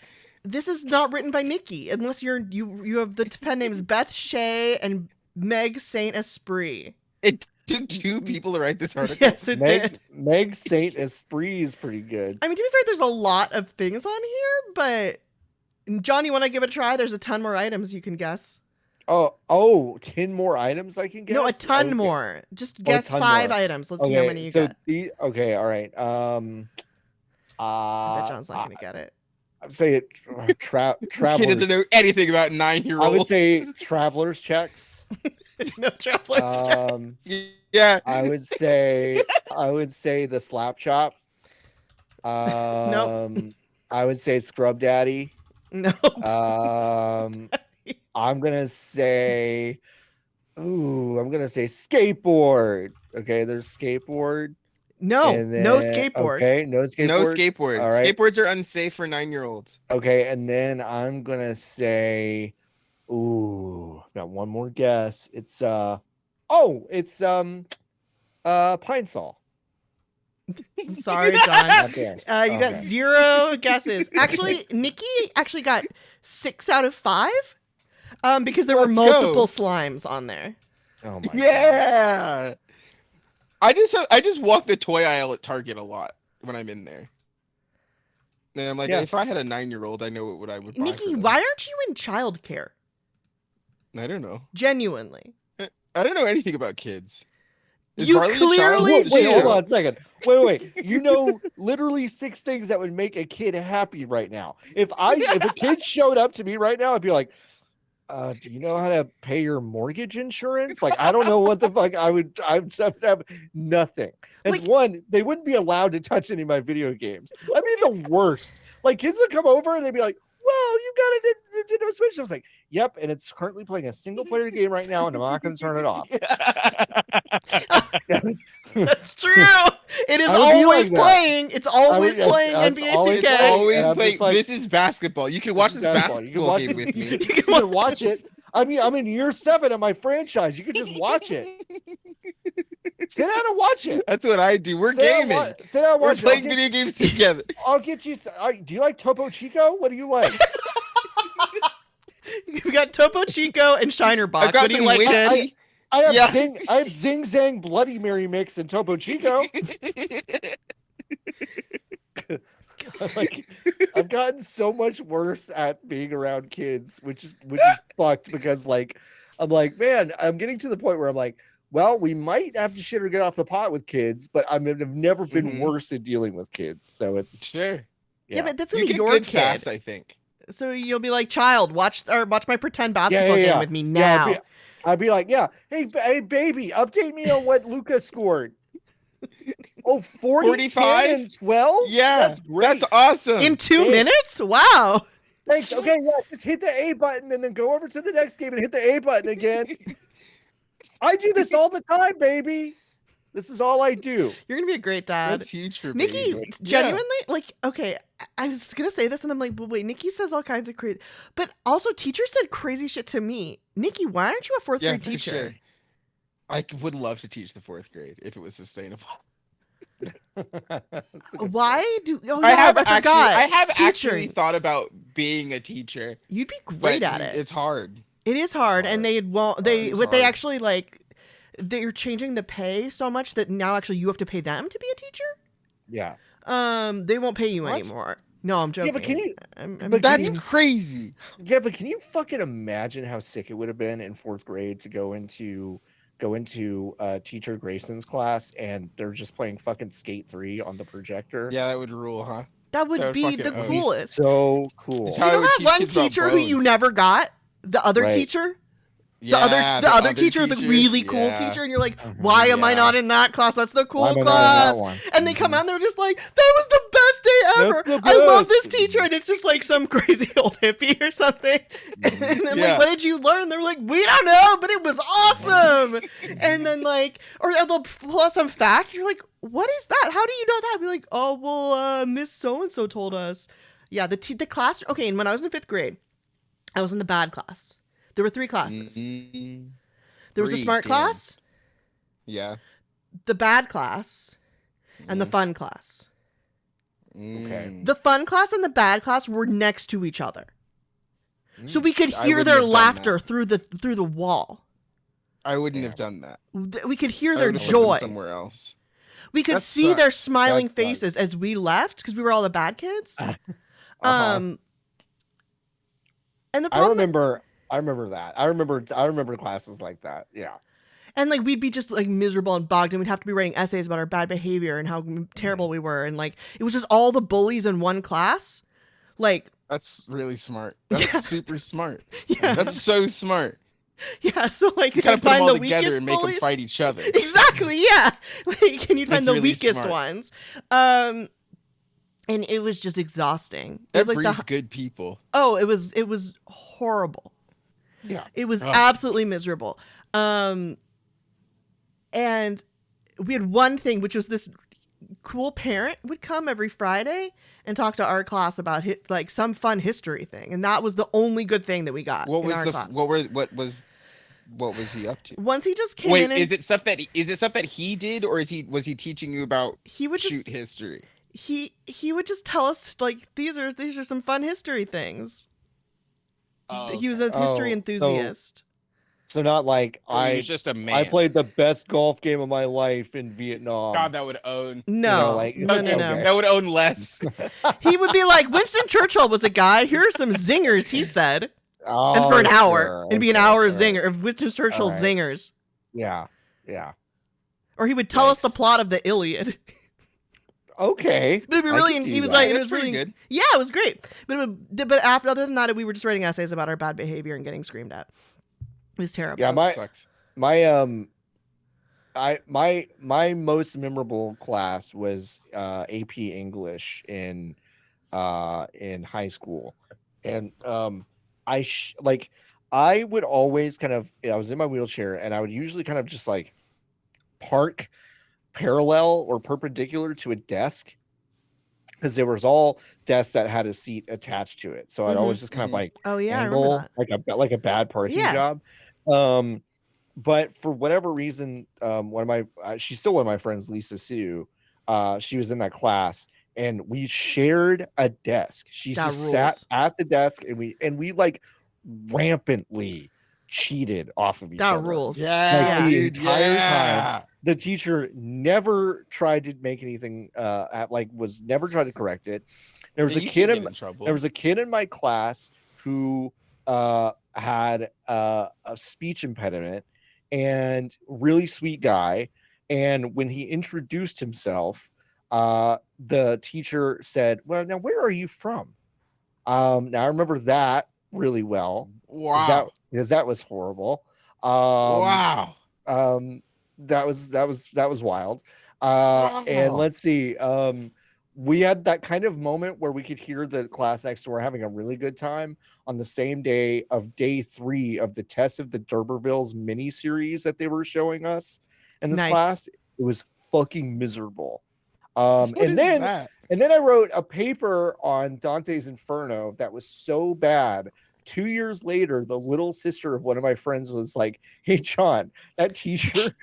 This is not written by Nikki, unless you have the pen names Beth Shea and Meg Saint Esprit. It took 2 people to write this article. Yes, it did. Meg Saint Esprit is pretty good. I mean, to be fair, there's a lot of things on here, but John, you want to give it a try? There's a ton more items you can guess. Oh, 10 more items I can guess? No, a ton Okay. more. Just Oh, a guess ton 5 more. items. Let's see how many you so get. okay, all right. I bet John's not gonna get it. I'd say it This kid travelers. doesn't know anything about 9-year-olds. I would say travelers checks. No travelers. check. Yeah. I would say the slap chop. I would say scrub daddy. No. I'm gonna say skateboard. Okay, there's skateboard. No. and No then- skateboard. Okay, no skateboard. No skateboard. All right. Skateboards are unsafe for 9-year-olds. Okay, and then I'm gonna say, got one more guess. It's pine saw. I'm sorry, John. Not there. You got Okay. 0 guesses. Actually, Nikki actually got 6 out of 5. Because there were Let's go. multiple slimes on there. Oh my god. Yeah. I just walk the toy aisle at Target a lot when I'm in there. And I'm like, Yeah. if I had a 9-year-old, I know what I would buy. Nikki, for them. why aren't you in childcare? I don't know. Genuinely. I don't know anything about kids. Is You Barley a child? clearly Wait, do. hold on a second. Wait. You know literally 6 things that would make a kid happy right now. If a kid showed up to me right now, I'd be like, do you know how to pay your mortgage insurance? Like, I don't know what the fuck I would have nothing. As Like- one, they wouldn't be allowed to touch any of my video games. I mean, the worst. Like, kids would come over and they'd be like, "Well, you got a Nintendo Switch." I was like, "Yep," and it's currently playing a single-player game right now, and I'm not going to turn it off. That's true. It is I would be always like that. playing. It's always yes, playing that's NBA always 2K. playing. Always And I'm playing. just like, This is basketball. You can watch this basketball You can watch game it. with me. You can watch it. I mean, I'm in year 7 of my franchise. You can just watch it. Sit down and watch it. That's what I do. We're Sit down gaming. Sit down and We're watch playing it. video games together. I'll get you. Do you like Topo Chico? What do you like? We got Topo Chico and Shiner Box. I've got What do you some like, Ted? whiskey. I have Yeah. I have Zing Zang Bloody Mary mix and Topo Chico. Like, I've gotten so much worse at being around kids, which is fucked because like I'm like, man, I'm getting to the point where I'm like, well, we might have to shit or get off the pot with kids, but I've never been Mhm. worse at dealing with kids. So it's Sure. Yeah, but that's gonna You be get your good kid. fast, I think. So you'll be like, child, watch my pretend basketball yeah. game with me now. Yeah, I'd be like, yeah, hey baby, update me on what Luca scored. Oh, 40, 45? 10, and 12? Yeah, That's great. that's awesome. In 2 Hey. minutes? Wow. Thanks. Okay, yeah, just hit the A button and then go over to the next game and hit the A button again. I do this all the time, baby. This is all I do. You're gonna be a great dad. That's huge for Nikki, me. genuinely, like, okay, I was gonna say this and I'm like, but wait, Nikki says all kinds of crazy, but also teachers said crazy shit to me. Nikki, why aren't you a fourth Yeah, grade for teacher? sure. I would love to teach the 4th grade if it was sustainable. That's a good Why do? Oh I yeah, have I actually, forgot. I have Teacher. actually thought about being a teacher. You'd be But great at it. It's hard. It is hard, and they won't. They It's what they hard. actually like. They're changing the pay so much that now actually you have to pay them to be a teacher. Yeah. They won't pay you What? anymore. No, I'm joking. Yeah, but can you? I'm but That's kidding. crazy. Yeah, but can you fucking imagine how sick it would have been in 4th grade to go into Teacher Grayson's class and they're just playing fucking Skate 3 on the projector? Yeah, that would rule, huh? That would That would be fucking the own. coolest. So cool. It's You how I know would that teach one kids about teacher who you bones. never got? The other Right. teacher? Yeah, the other teacher, the really cool yeah. teacher, and you're like, why am I Yeah. not in that class? That's the Why cool am I not in that class. one? And they come out and they're just like, that was the best day ever. That's the I love this best. teacher. And it's just like some crazy old hippie or something. And then Yeah. like, what did you learn? They're like, we don't know, but it was awesome. And then like, or they'll pull out some fact. You're like, what is that? How do you know that? I'd be like, oh, well, Miss So-and-so told us. Yeah, the class. Okay, and when I was in 5th grade, I was in the bad class. There were 3 classes. Mm, There was the 3, smart damn. class, Yeah. the bad class, and the Mm, fun class. mm. The fun class and the bad class were next to each other. So we could I hear wouldn't their have done laughter that. through the wall. I wouldn't Yeah. have done that. We could hear I their would've put them joy. somewhere else. We could That see their sucks. smiling That sucks. faces as we left because we were all the bad kids. Uh-huh. And the I problem, remember that. I remember classes like that. Yeah. and like we'd be just like miserable and bogged, and we'd have to be writing essays about our bad behavior and how terrible we were, and like it was just all the bullies in one class. Like, That's really smart. That's Yeah. super smart. yeah, That's so smart. yeah. So like, You kind I'd of put them find all the together weakest and make them bullies. fight each other. Exactly, yeah. Like, and you'd find That's the really weakest smart. ones. And it was just exhausting. It That was like breeds good people. it was horrible. Yeah. It was Ugh. absolutely miserable. And we had one thing, which was this cool parent would come every Friday and talk to our class about like some fun history thing, and that was the only good thing that we got What in was our the class. what was he up to? Once he just came Wait, in and is it stuff that he did, or was he teaching you about he would just shoot history? he would just tell us like these are some fun history things. He was a history Oh, enthusiast. So not like He I was just a man. I played the best golf game of my life in Vietnam. God, that would own. No, like- no, okay, no. okay. That would own less. He would be like, Winston Churchill was a guy. Here are some zingers, he said. And for an hour. Sure. It'd be an Okay, hour of all right. zinger of Winston Churchill's All right. zingers. Yeah. Or he would tell us the Yikes. plot of the Iliad. Okay. But it'd be I really, could do he was that. like, it That's was pretty really good. Yeah, it was great. But after, other than that, we were just writing essays about our bad behavior and getting screamed at. It was terrible. Yeah, That sucks. my most memorable class was AP English in high school, and I would always kind of, I was in my wheelchair and I would usually kind of just like park parallel or perpendicular to a desk, because there was all desks that had a seat attached to it, so I'd Mhm, always just kind of like Oh, yeah, I remember angle that. like a bad parking Yeah. job. But for whatever reason, one of my she's still one of my friends, Lisa Sue. She was in that class, and we shared a desk. She That just sat rules. at the desk, and we like rampantly cheated off of each That other. rules. Yeah, the dude, entire time. yeah. The teacher never tried to make anything was never tried to correct it. There was Yeah, a you kid can in get in trouble. there was a kid in my class who had a speech impediment, and really sweet guy. And when he introduced himself, the teacher said, "Well, now where are you from?" Now I remember that really well. Wow. Because that was horrible. Wow. That was wild. And Wow. let's see. We had that kind of moment where we could hear the class next door having a really good time on the same day of day 3 of the Test of the D'Urbervilles mini series that they were showing us in this Nice. class. It was fucking miserable. What And is then that? I wrote a paper on Dante's Inferno that was so bad. 2 years later, the little sister of one of my friends was like, "Hey, John, that teacher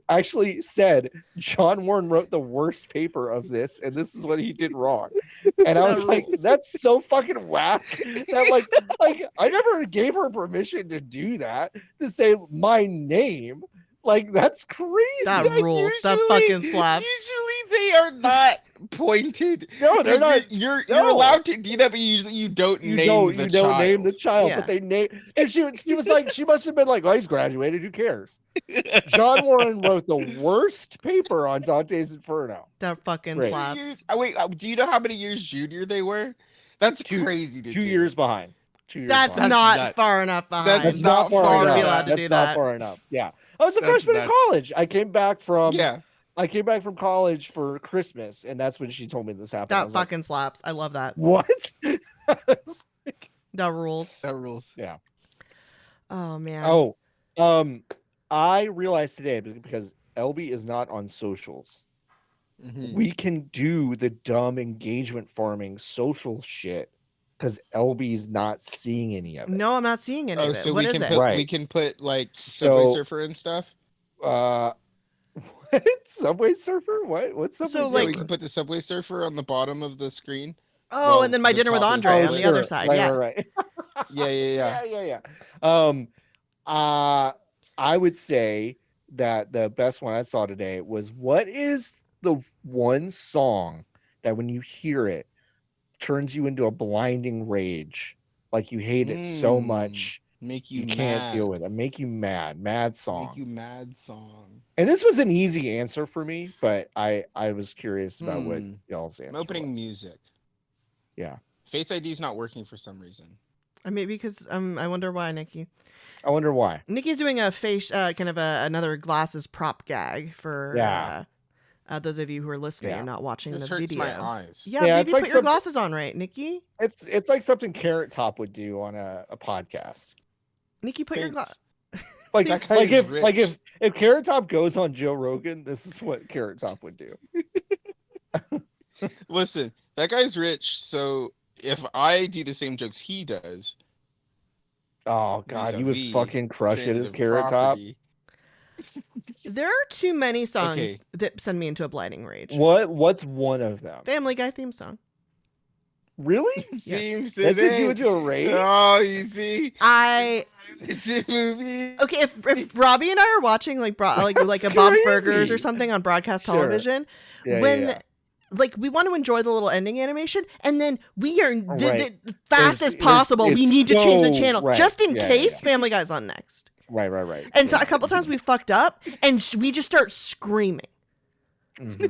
actually said John Warren wrote the worst paper of this, and this is what he did wrong." And I That was like, rules. "That's so fucking whack." That like I never gave her permission to do that, to say my name. Like, that's crazy. That rules. That fucking slaps. Usually they are not pointed. No, they're not. You're no. allowed to do that, but usually you don't You name don't, the you child. don't name the child, Yeah. but they name. And she was like, she must have been like, "Oh, he's graduated. Who cares?" John Warren wrote the worst paper on Dante's Inferno. That fucking Right. slaps. Wait, do you know how many years junior they were? That's crazy. To 2 do. years behind. 2 years That's behind. not nuts. far enough behind. That's That's not far far enough. enough. Be allowed to That's do not that. far enough. Yeah, I was a That's freshman in nuts. college. I came back from Yeah. college for Christmas, and that's when she told me this happened. I That was like, fucking slaps. I love that. what? That rules. That rules. Yeah. Oh man. Oh, I realized today, because LB is not on socials, Mhm. we can do the dumb engagement farming social shit because LB's not seeing any of it. No, I'm not seeing any Oh, of it. so What we is can it? put Right. we can put like Subway So- Surfer and stuff. What? Subway Surfer? What? What's Subway So, Yeah, Surfer? we can put the Subway Surfer on the bottom of the screen. Oh, Well, and then my the dinner with top is Andre the on the sure. other side. Right, Yeah. right. Yeah. I would say that the best one I saw today was, what is the one song that when you hear it turns you into a blinding rage? Like you hate it so much Make you you, can't mad. deal with it. Make you mad song. Make you mad song. And this was an easy answer for me, but I was curious about what Hmm. y'all's answer I'm opening was. music. Yeah. Face ID is not working for some reason. I mean, because I wonder why, Nikki. I wonder why. Nikki's doing a face, kind of another glasses prop gag for Yeah. those of you who are listening Yeah. and not watching This the hurts video. my eyes. Yeah, Yeah, maybe it's like put your some- glasses on right, Nikki. It's like something Carrot Top would do on a podcast. Nikki, put your Thanks. glasses. Like That guy is if Carrot Top goes on Joe Rogan, this is what Carrot Top would do. Listen, that guy's rich, so if I do the same jokes he does, Oh God, you would vis-a-vis fucking crush it as transitive Carrot Top. property. There are too many songs Okay. that send me into a blinding rage. What's one of them? Family Guy theme song. Really? Seems to That sends be. you into a rage? Oh, you see, I it's a movie. okay. If Robbie and I are watching like like a That's Bob's Burgers or crazy. something on broadcast Sure. television, Yeah, when yeah. like we want to enjoy the little ending animation, and then we are Right. fast as possible. We it's need to change the so- channel right. just in Yeah, case yeah. Family Guy's on next. Right. And so Yeah. a couple times we fucked up, and we just start screaming. Mhm.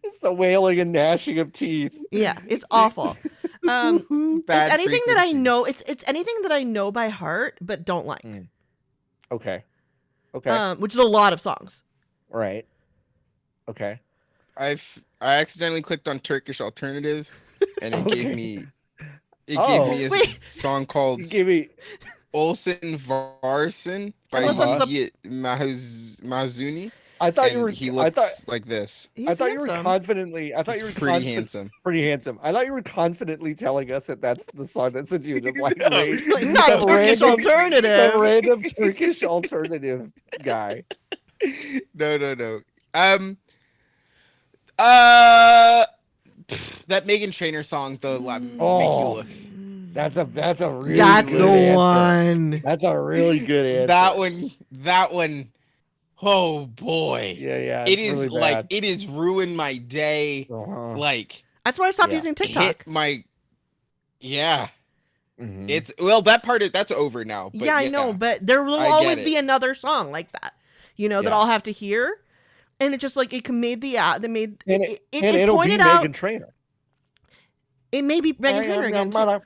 It's the wailing and gnashing of teeth. Yeah, it's awful. Bad It's anything that I frequencies. know. It's anything that I know by heart but don't like. Okay. Which is a lot of songs. Right. Okay. I accidentally clicked on Turkish alternative, and it gave Okay. me Oh. a Wait. song called You give me. Olsen Varsen by Unless that's the- Yiğit Mahzuni. I thought And you were. he I looks thought. like this. He's I thought you were handsome. confidently. I thought He's you were pretty handsome. Pretty handsome. I thought you were confidently telling us that that's the song that sent you into like No. rage. Like, not Some Turkish random- alternative. Some random Turkish alternative guy. No. That Megan Trainor song, the Make You Oh. Look. That's a really That's good the answer. one. That's a really good answer. That one. Oh boy. Yeah. It it's is really like bad. it has ruined my day. Uh-huh. Like That's why I stopped Yeah. using hit TikTok. my. Yeah. Mhm. It's that part that's over now. But Yeah, I know, but there will I get always it. be another song like that, that Yeah. I'll have to hear, and it just like it made the that made And it and it'll be pointed out Megan Trainor. it may be Megan Trainor again. Too.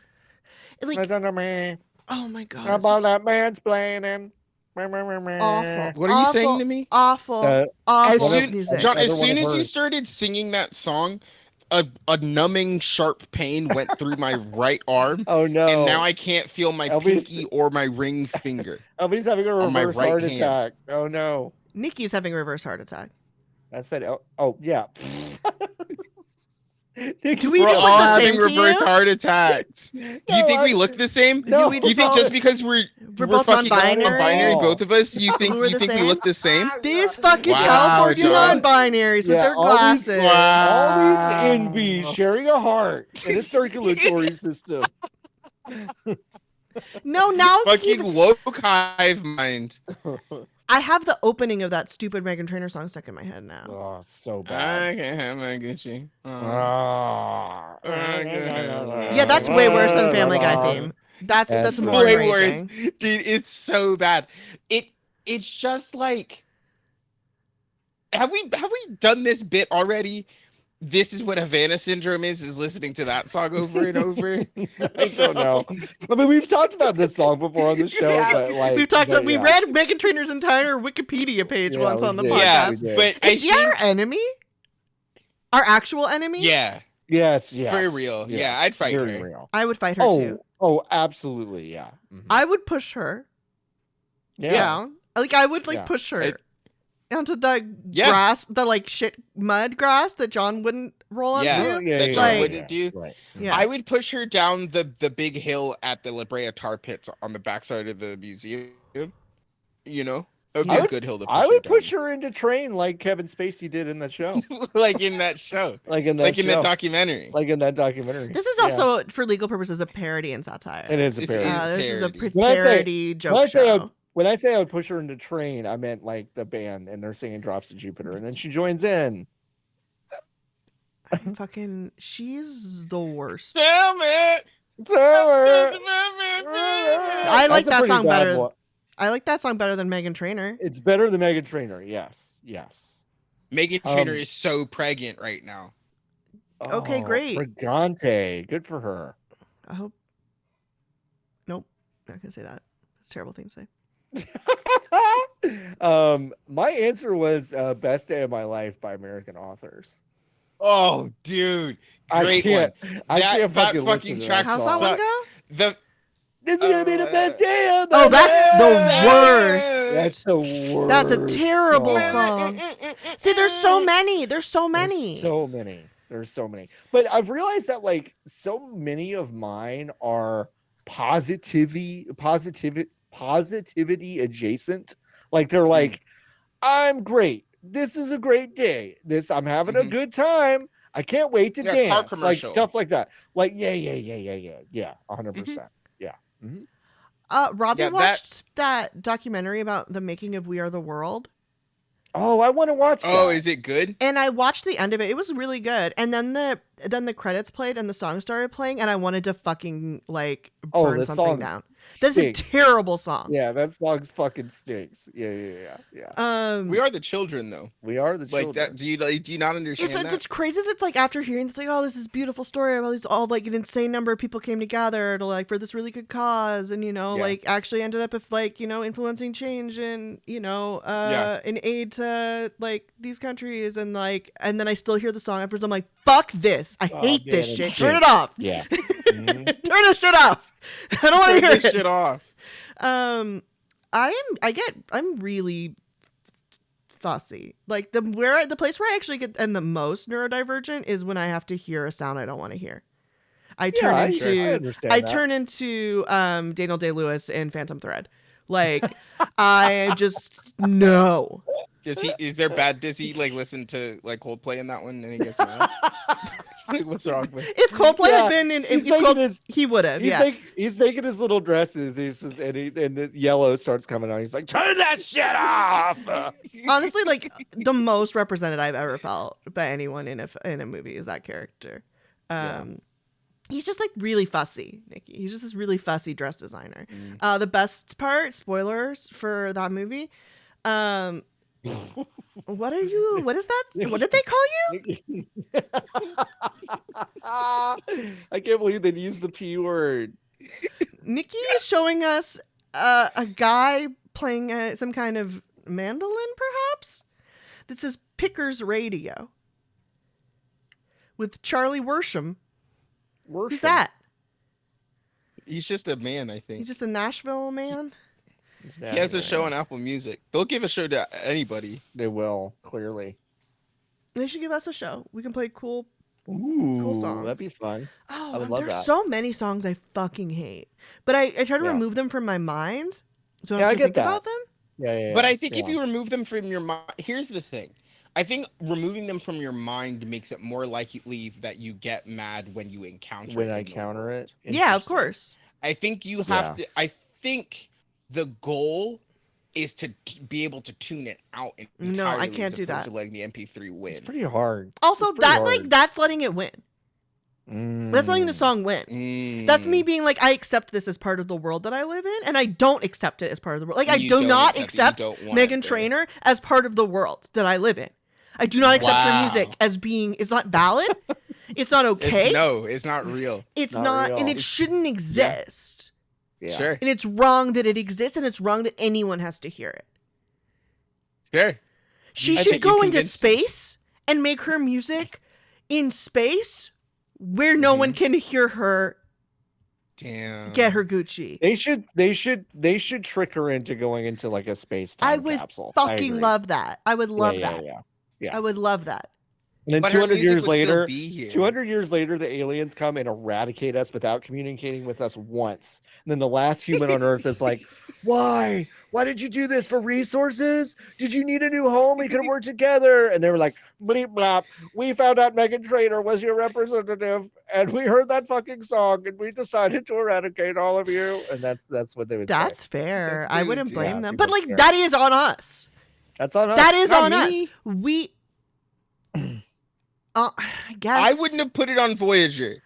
It's like, Listen to me oh my god, it's about just that mansplaining. awful. What are you saying to me? Awful, Uh, awful As One of- soon, music. John, as Another one soon of as you hers. started singing that song, a numbing sharp pain went through my right arm, Oh no! and now I can't feel my Elvis- pinky or my ring finger. Elvis having a on my reverse right heart hand. attack. Oh no! Nikki's having a reverse heart attack. I said, oh yeah. Do we We're just look all the having same to reverse you? heart attacks. Do you think we look the same? No, we Do you think all- just because we're both fucking non-binary? non-binary, both of us, you think We're the we same? look the same? These fucking Wow, California John. non-binaries with Yeah, their all these- glasses. Wow. all these NBs sharing a heart in a circulatory system. No, now Fucking woke hive mind. I have the opening of that stupid Megan Trainor song stuck in my head now. Oh, so I bad. can't have my Gucci. Ah. Yeah, that's way worse than Family Guy theme. That's That's more way enraging. worse, dude. It's so bad. It's just like, have we done this bit already? This is what Havana Syndrome is listening to that song over and over. I don't know. I mean, we've talked about this song before on the show, Yeah, but like We've talked but about, we yeah. read Megan Trainor's entire Wikipedia page Yeah, once we on the did. Yeah, podcast. we did. but Is she our enemy? Our actual enemy? yeah, Yes. For real. Yeah, yes, I'd fight very her. real. I would fight her too. Oh, absolutely, yeah. Mhm. I would push her Yeah. down. Like I would like Yeah. push her I- onto the Yeah. grass, the like shit mud grass that John wouldn't roll onto. Yeah. That John Like- wouldn't do. Right. Yeah. I would push her down the big hill at the La Brea Tar Pits on the backside of the museum. You know, that would be I a would- good hill to push I would her push her into train like Kevin Spacey did in the show. down. Like in that show, Like in that like in show. that documentary. Like in that documentary. This is Yeah. also, for legal purposes, a parody and satire. It is a It parody. is. This is a parody. When I say- parody joke when I say show. When I say I would push her into train, I meant like the band and they're singing Drops of Jupiter and then she joins in. Fucking, she's the worst. Damn it! I like That's a that pretty song bad better. one. I like that song better than Megan Trainor. It's better than Megan Trainor. Yes. Megan Trainor Um, is so pregnant right now. Okay, great. Brigante. Good for her. I hope. Nope, not gonna say that. That's a terrible thing to say. My answer was Best Day of My Life by American Authors. Oh, dude, I great one. can't That fucking fucking listen to track that How's song. that one sucks. go? The This is gonna be the best day of my Oh, that's life. the worst. That's the worst. That's a terrible song. song. See, there's so many. There's so many. There's so many. But I've realized that like so many of mine are positivity adjacent. Like they're like, I'm great. This is a great day. I'm having a Mhm. good time. I can't wait to Yeah, car dance. Like commercial. stuff like that. Like yeah, 100%. Yeah. Mhm. Robbie Yeah, that- watched that documentary about the making of We Are the World. Oh, I want to watch that. Oh, is it good? And I watched the end of it. It was really good. And then the credits played and the song started playing and I wanted to fucking like burn the something song down. That's a stinks. terrible song. Yeah, that song fucking stinks. Yeah. We Are the Children, though. We are the Like children. that. Do you not understand that? It's crazy that it's like after hearing this, like, oh, this is a beautiful story of all like an insane number of people came together to like for this really good cause, and Yeah. like actually ended up with like influencing change and in aid to like these countries, and then I still hear the song afterwards. I'm like, fuck this, I hate man, this it shit. stinks. Turn it off. Yeah. Mhm. Turn this shit off. I don't want to Turn hear this it. shit off. I'm really fussy. Like the place where I actually get the most neurodivergent is when I have to hear a sound I don't want to hear. I turn I into understand I that. turn into Daniel Day-Lewis in Phantom Thread. Like I just no. Does he like listen to like Coldplay in that one and he gets mad? Like, what's wrong with? If Coldplay Yeah, had been in, he's if making Cold, his- he would have. He's, Yeah. he's making his little dresses. And the yellow starts coming on. He's like, turn that shit off. Honestly, like the most represented I've ever felt by anyone in a movie is that character. Yeah. He's just like really fussy, Nikki. He's just this really fussy dress designer. Mm. The best part, spoilers for that movie. What is that? What did they call you? I can't believe they used the P word. Nikki is showing us a guy playing some kind of mandolin, perhaps, that says Pickers Radio with Charlie Worsham. Who's that? He's just a man, I He's think. just a Nashville man. He has a show on Apple Music. They'll give a show to anybody. They will, clearly. They should give us a show. We can play cool. Ooh, songs. that'd be fun. Oh, would love there's that. so many songs I fucking hate, but I try to Yeah. remove them from my mind, so I Yeah, don't I have to get think that. about them. Yeah. But I think if yeah. you remove them from your mind, here's the thing. I think removing them from your mind makes it more likely that you get mad when you encounter when it. I in the counter world. it. Yeah, of Interesting. course. I think you have to. I think the goal is to be able to tune it out. No, I entirely can't as do opposed that. to letting the MP3 win. It's pretty hard. Also, It's pretty that hard. that's letting it win. That's letting the song win. That's me being like, I accept this as part of the world that I live in, and I don't accept it as part of the world. Like, I You do don't not accept it, you accept don't want it Meghan there. Trainor as part of the world that I live in. I do not accept her Wow. music as being. It's not valid. It's not okay. No, it's not real. It's Not not, and real. it shouldn't exist. Yeah. Sure. And it's wrong that it exists, and it's wrong that anyone has to hear it. Sure. She I should think you go into convinced me. space and make her music in space where no one can hear her Damn. get her Gucci. They should trick her into going into like a space time I would capsule. I fucking agree. love that. I would love that. Yeah. I would love that. And then But her 200 music years would still later, be here. 200 years later, the aliens come and eradicate us without communicating with us once. And then the last human on Earth is like, why? Why did you do this? For resources? Did you need a new home? We could have worked together. And they were like, bleep blop. We found out Meghan Trainor was your representative, and we heard that fucking song, and we decided to eradicate all of you. And that's what they would say. That's fair. That's I really wouldn't deep. blame Yeah, them. people But like care. that is on us. That's on us. That is Not on us. me. We I guess I wouldn't have put it on Voyager.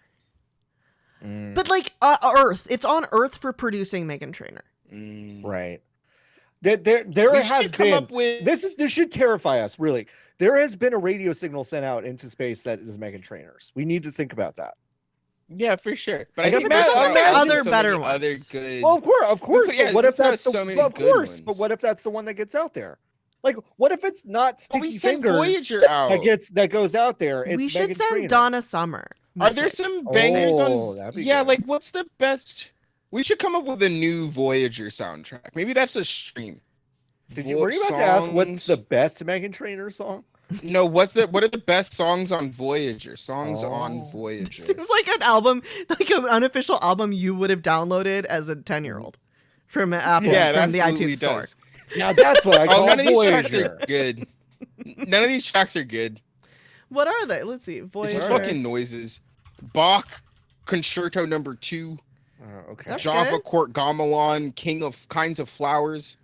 Mm, But like Earth, it's on Earth for producing Meghan Trainor. right. There We has should come been. up with This should terrify us, really. There has been a radio signal sent out into space that is Meghan Trainor's. We need to think about that. Yeah, for sure. But I I think think there's there also are been also other so better many other ones. good. Well, of course. Yeah, But what we've if that's got the so many of good course? But ones. what if that's the one that gets out there? Like, what if it's not But Sticky we sent Fingers Voyager out. that goes out there? It's We should Meghan send Trainor. Donna Summer. Are there music. some bangers Oh, on? that'd be Yeah, good. like what's the best? We should come up with a new Voyager soundtrack. Maybe that's a stream. Were you about to ask what's the Songs- best Meghan Trainor song? No, what are the best songs on Voyager? Songs on Oh. Voyager. Seems like an album, like an unofficial album you would have downloaded as a 10-year-old from Apple, Yeah, it from the absolutely iTunes store. does. Now that's what I Oh, call none of these tracks Voyager. are good. None of these tracks are good. What are they? Let's see. It's Voyager. just fucking noises. Bach Concerto Number 2. Okay. That's Java good. Court Gamelan, King of Kinds of Flowers.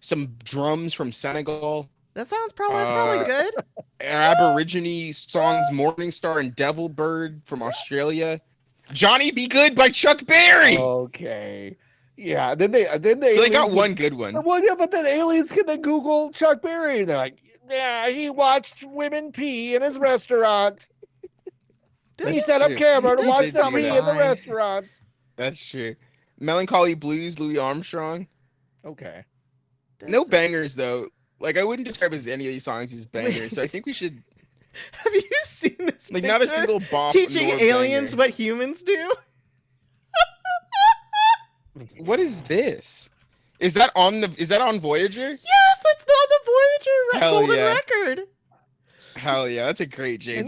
Some drums from Senegal. That's probably good. Aborigine songs, Morning Star and Devil Bird from Australia. Johnny Be Good by Chuck Berry. Okay. Yeah. Then they So they got aliens one good one. Well, yeah, but then aliens can then Google Chuck Berry. And they're like, yeah, he watched women pee in his restaurant. He set up true. camera to This watch is them probably pee in the fine. restaurant. That's true. Melancholy Blues, Louis Armstrong. Okay. No bangers though. Like I wouldn't describe as any of these songs as bangers. So I think we should Have you seen this like picture? not a single bop. Teaching nor aliens banger. what humans do? What is this? Is that on Voyager? Yes, that's not the Voyager Hell golden yeah. record. Hell yeah, that's a great JPEG.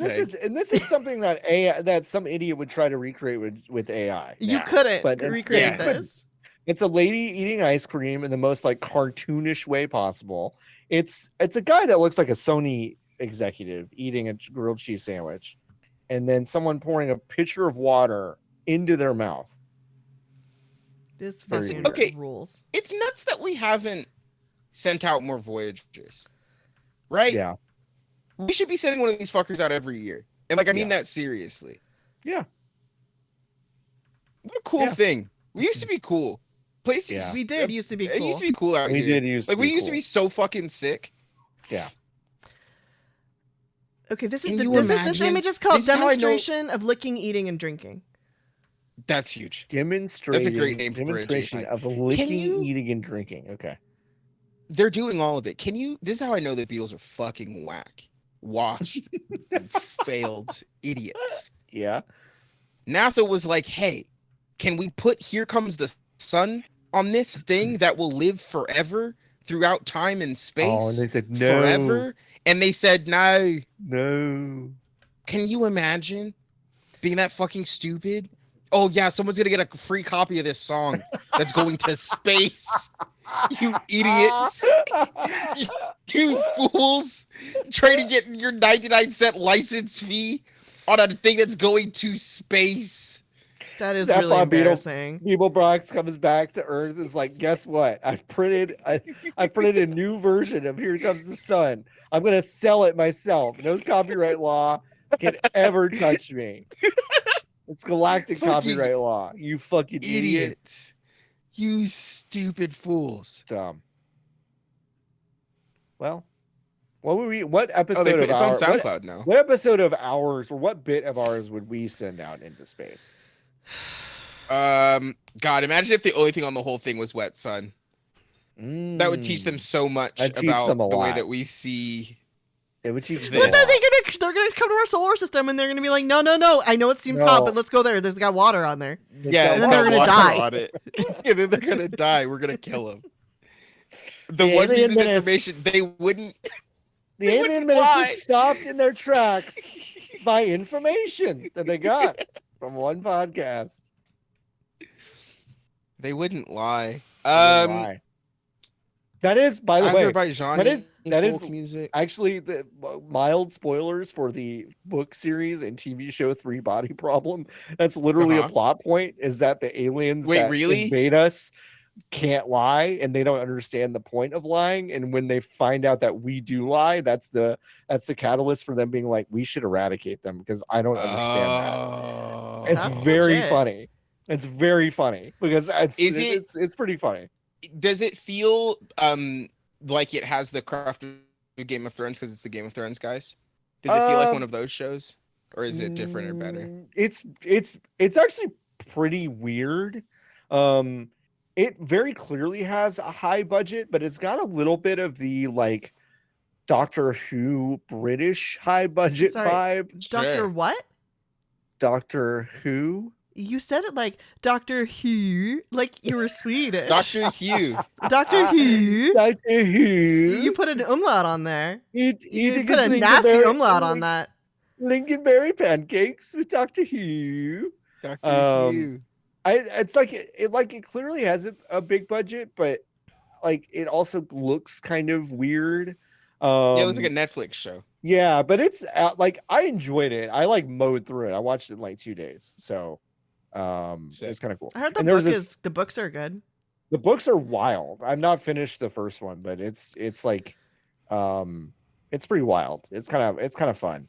And this is something that some idiot would try to recreate with AI. You now. couldn't but recreate instead- this. It's a lady eating ice cream in the most like cartoonish way possible. It's a guy that looks like a Sony executive eating a grilled cheese sandwich, and then someone pouring a pitcher of water into their mouth. This Very fucking weird. Okay. rules. It's nuts that we haven't sent out more Voyagers. Right? Yeah. We should be sending one of these fuckers out every year. And like I mean Yeah. that seriously. Yeah. What a cool Yeah. thing. We used to be cool. Places Yeah. We did used to be It cool. used to be cool out We here. did used like to we be used to cool. be so fucking sick. Okay, this is Can the, you this imagine? image is called This is how I know- demonstration of licking, eating, and drinking. That's huge. Demonstrating. great name for a Demonstration JPEG. of licking, you- eating, and drinking. Okay. They're doing all of it. This is how I know the Beatles are fucking whack. Washed. failed idiots. Yeah. NASA was like, hey, can we put Here Comes the Sun on this thing that will live forever throughout time and space? Oh, and they said no. Forever? And they said no. No. Can you imagine being that fucking stupid? Oh yeah, someone's gonna get a free copy of this song that's going to space. You idiots. You fools. Trying to get your 99-cent license fee on a thing that's going to space. That is Zaphod really Beetle. embarrassing. Beeble Brox comes back to Earth. Is like, guess what? I've printed a new version of Here Comes the Sun. I'm gonna sell it myself. No copyright law can ever touch me. It's galactic Fucking copyright law. You fucking idiot. Idiots. You stupid fools. Dumb. Well, what episode Oh, of it's on ours? SoundCloud now. What episode of ours or what bit of ours would we send out into space? God, imagine if the only thing on the whole thing was Wet Sun. That would teach them so much That'd teach about them a the way lot. that we see. It would teach Well, them. Well, a then lot. they're gonna come to our solar system and they're gonna be like, no. I know it seems hot, No. but let's go there. There's got water on there. Yeah, And then they're gonna die. On it. And then they're gonna die. We're gonna kill them. The The one piece alien of menace- information they wouldn't. The They alien wouldn't menace lie. was stopped in their tracks by information that they got from one podcast. They wouldn't lie. Why? That is, by the way, Azerbaijani that is folk music. actually the mild spoilers for the book series and TV show Three Body Problem. That's literally a plot point. Is that the aliens Wait, that really? invade us can't lie, and they don't understand the point of lying. And when they find out that we do lie, that's the catalyst for them being like, we should eradicate them because I don't understand that. It's That's very legit. funny. It's very funny because it's pretty funny. Does it feel like it has the craft of Game of Thrones because it's the Game of Thrones guys? Does it feel like one of those shows, or is it different or better? It's actually pretty weird. It very clearly has a high budget, but it's got a little bit of the like Doctor Who British high budget Sorry. vibe. Doctor Sure. what? Doctor Who. You said it like Doctor Who, like you were Swedish. Doctor Hugh. Doctor Who. Doctor Who. You put an umlaut on there. You Eating put a his nasty lingonberry- umlaut on that. Lingonberry pancakes with Doctor Who. Doctor Hugh. It's like it clearly has a big budget, but like it also looks kind of weird. Yeah, it looks like a Netflix show. Yeah, but it's like I enjoyed it. I like mowed through it. I watched it in like 2 days. So it was Sick. kind of cool. I heard And there's the books are good. the books are wild. I've not finished the first one, but it's like it's pretty wild. It's kind of fun.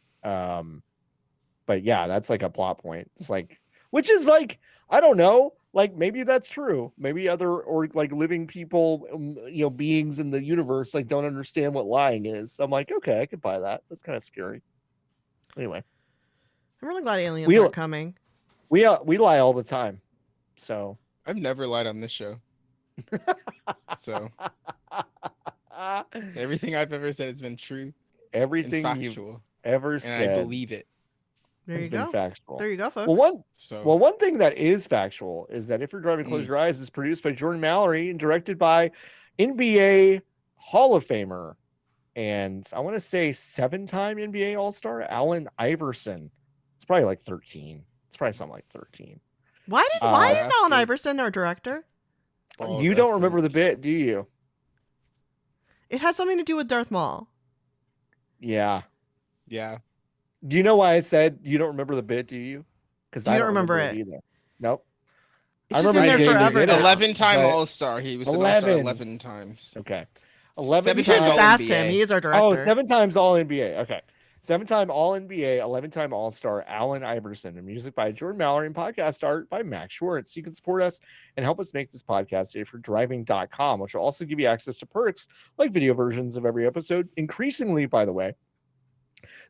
But yeah, that's like a plot point. It's like, which is like, I don't know, like maybe that's true. Maybe other or like living people, beings in the universe like don't understand what lying is. I'm like, okay, I could buy that. That's kind of scary. Anyway, I'm really glad aliens we aren't coming. we lie all the time. So I've never lied on this show. So everything I've ever said has been true and everything you've factual, ever and said I believe it. There has you been go. factual. There you go, folks. So One thing that is factual is that If You're Driving, Close Your Eyes is produced by Jordan Mallory and directed by NBA Hall of Famer and I want to say 7-time NBA All-Star Allen Iverson. It's probably like 13. It's probably something like 13. Why is Allen Bastard. Iverson our director? ball You don't remember the reference. bit, do you? It had something to do with Darth Maul. Yeah. Yeah. Do you know why I said you don't remember the bit, do you? Because You I don't remember it. either. Nope. It's I just in remember there David forever did it. now. 11-time but- All-Star. He was an All-Star 11. 11 times. Okay. 11 7 We should have times just All asked NBA. him. He is our director. Oh, 7 times All NBA. Okay. 7-time All NBA, 11-time All Star Allen Iverson, and music by Jordan Mallory and podcast art by Max Schwartz. You can support us and help us make this podcast if you're driving.com, which will also give you access to perks like video versions of every episode. Increasingly, by the way,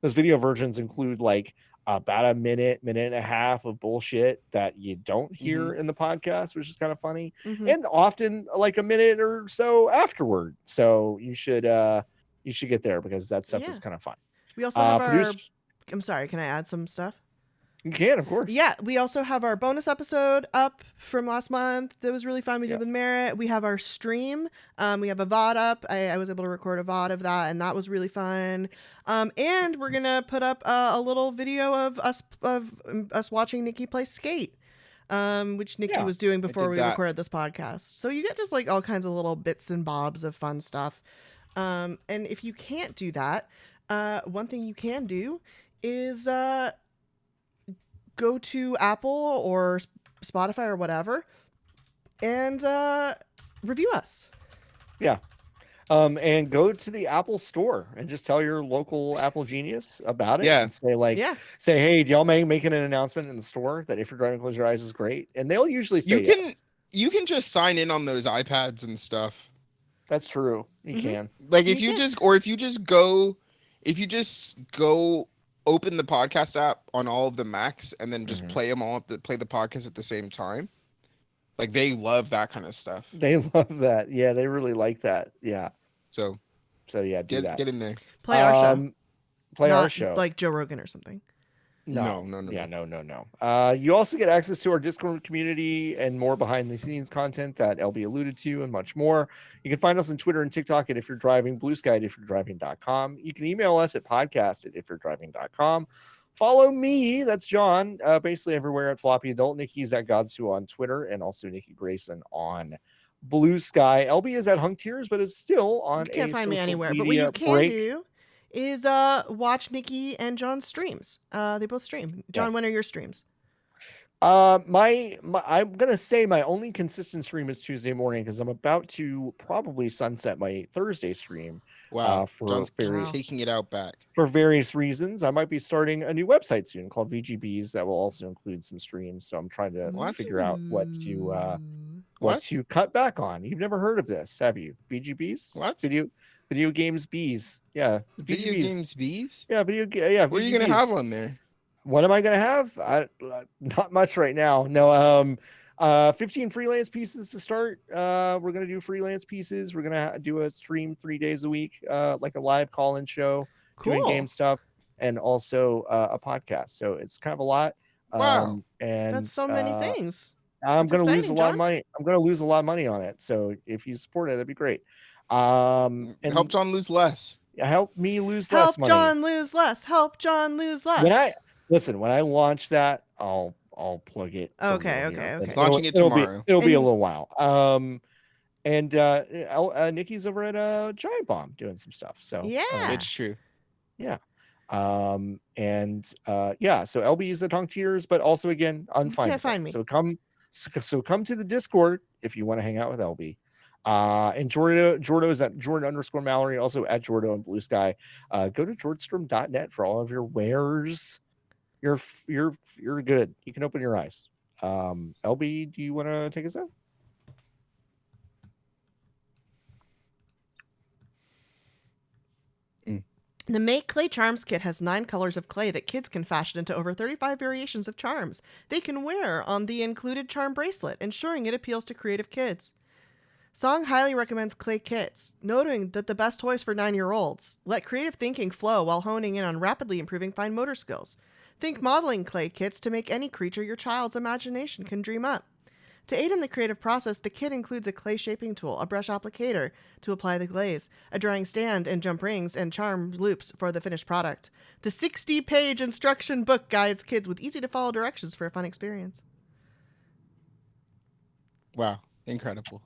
those video versions include like about a minute and a half of bullshit that you don't hear in the podcast, which is kind of funny, Mhm. and often like a minute or so afterward. So you should get there because that stuff Yeah. is kind of fun. We also have Produced- I'm sorry, can I add some stuff? You can, of course. Yeah, we also have our bonus episode up from last month. That was really fun. We did with Yes. Merritt. We have our stream. We have a VOD up. I was able to record a VOD of that, and that was really fun. And we're gonna put up a little video of us watching Nikki play skate, which Nikki Yeah, was doing before did we that. recorded this podcast. So you get just like all kinds of little bits and bobs of fun stuff. And if you can't do that, one thing you can do is go to Apple or Spotify or whatever and review us. And go to the Apple store and just tell your local Apple genius about it. Yeah. And say like, Yeah. say, hey, do y'all making an announcement in the store that If You're Driving, Close Your Eyes is great? And they'll usually say yes. You can just sign in on those iPads and stuff. That's true. You Mhm. can. Like You if you can. just go open the podcast app on all of the Macs and then just Mhm. play the podcast at the same time. Like they love that kind of stuff. They love that. Yeah, they really like that. Yeah. So So yeah, do that. get in there. Play our show. Play our Not show. like Joe Rogan or something. No. Yeah, no. You also get access to our Discord community and more behind the scenes content that LB alluded to and much more. You can find us on Twitter and TikTok at If You're Driving, Blue Sky at ifyou'redriving.com. You can email us at podcast@ifyou'redriving.com. Follow me, that's John, basically everywhere at Floppy Adult. Nikki's at Godsu on Twitter and also Nikki Grayson on Blue Sky. LB is at Hunk Tears, but is still on You can't find me social anywhere. But what media you can break. do is watch Nikki and John's streams. They both stream. John, Yes. when are your streams? My I'm gonna say my only consistent stream is Tuesday morning because I'm about to probably sunset my Thursday stream Wow. for John's very- taking it out back. for various reasons. I might be starting a new website soon called VGBs that will also include some streams. So I'm trying to What? figure out what What? to cut back on. You've never heard of this, have you? VGBs? What? Video games bees. Yeah, Video VGBs. games bees? Yeah, yeah. What are you gonna VGBs. have on there? What am I gonna have? Not much right now. No. 15 freelance pieces to start. We're gonna do freelance pieces. We're gonna do a stream 3 days a week, like a live call-in show, doing Cool. game stuff, and also a podcast. So it's kind of a lot. Wow. And That's so many things. I'm That's gonna lose a exciting, lot of John. money. I'm gonna lose a lot of money on it. So if you support it, that'd be great. And Help John lose less. help me lose Help less money. John lose less. Help John lose less. When I launch that, I'll plug it. for Okay, real okay, here. okay. It's- Launching it it'll tomorrow. It'll be a And- little while. And Nikki's over at Giant Bomb doing some stuff. So Yeah. It's true. And yeah, so LB is the tongue cheers, but also again unfindable. Can't find me. So come to the Discord if you want to hang out with LB. And Jordo is at Jordan_Mallory, also at Jordo on Blue Sky. Go to Jordstrom.net for all of your wares. You're good. You can open your eyes. LB, do you want to take us out? The Make Clay Charms kit has 9 colors of clay that kids can fashion into over 35 variations of charms they can wear on the included charm bracelet, ensuring it appeals to creative kids. Song highly recommends clay kits, noting that the best toys for 9-year-olds. Let creative thinking flow while honing in on rapidly improving fine motor skills. Think modeling clay kits to make any creature your child's imagination can dream up. To aid in the creative process, the kit includes a clay shaping tool, a brush applicator to apply the glaze, a drying stand and jump rings, and charm loops for the finished product. The 60-page instruction book guides kids with easy-to-follow directions for a fun experience. Wow, incredible.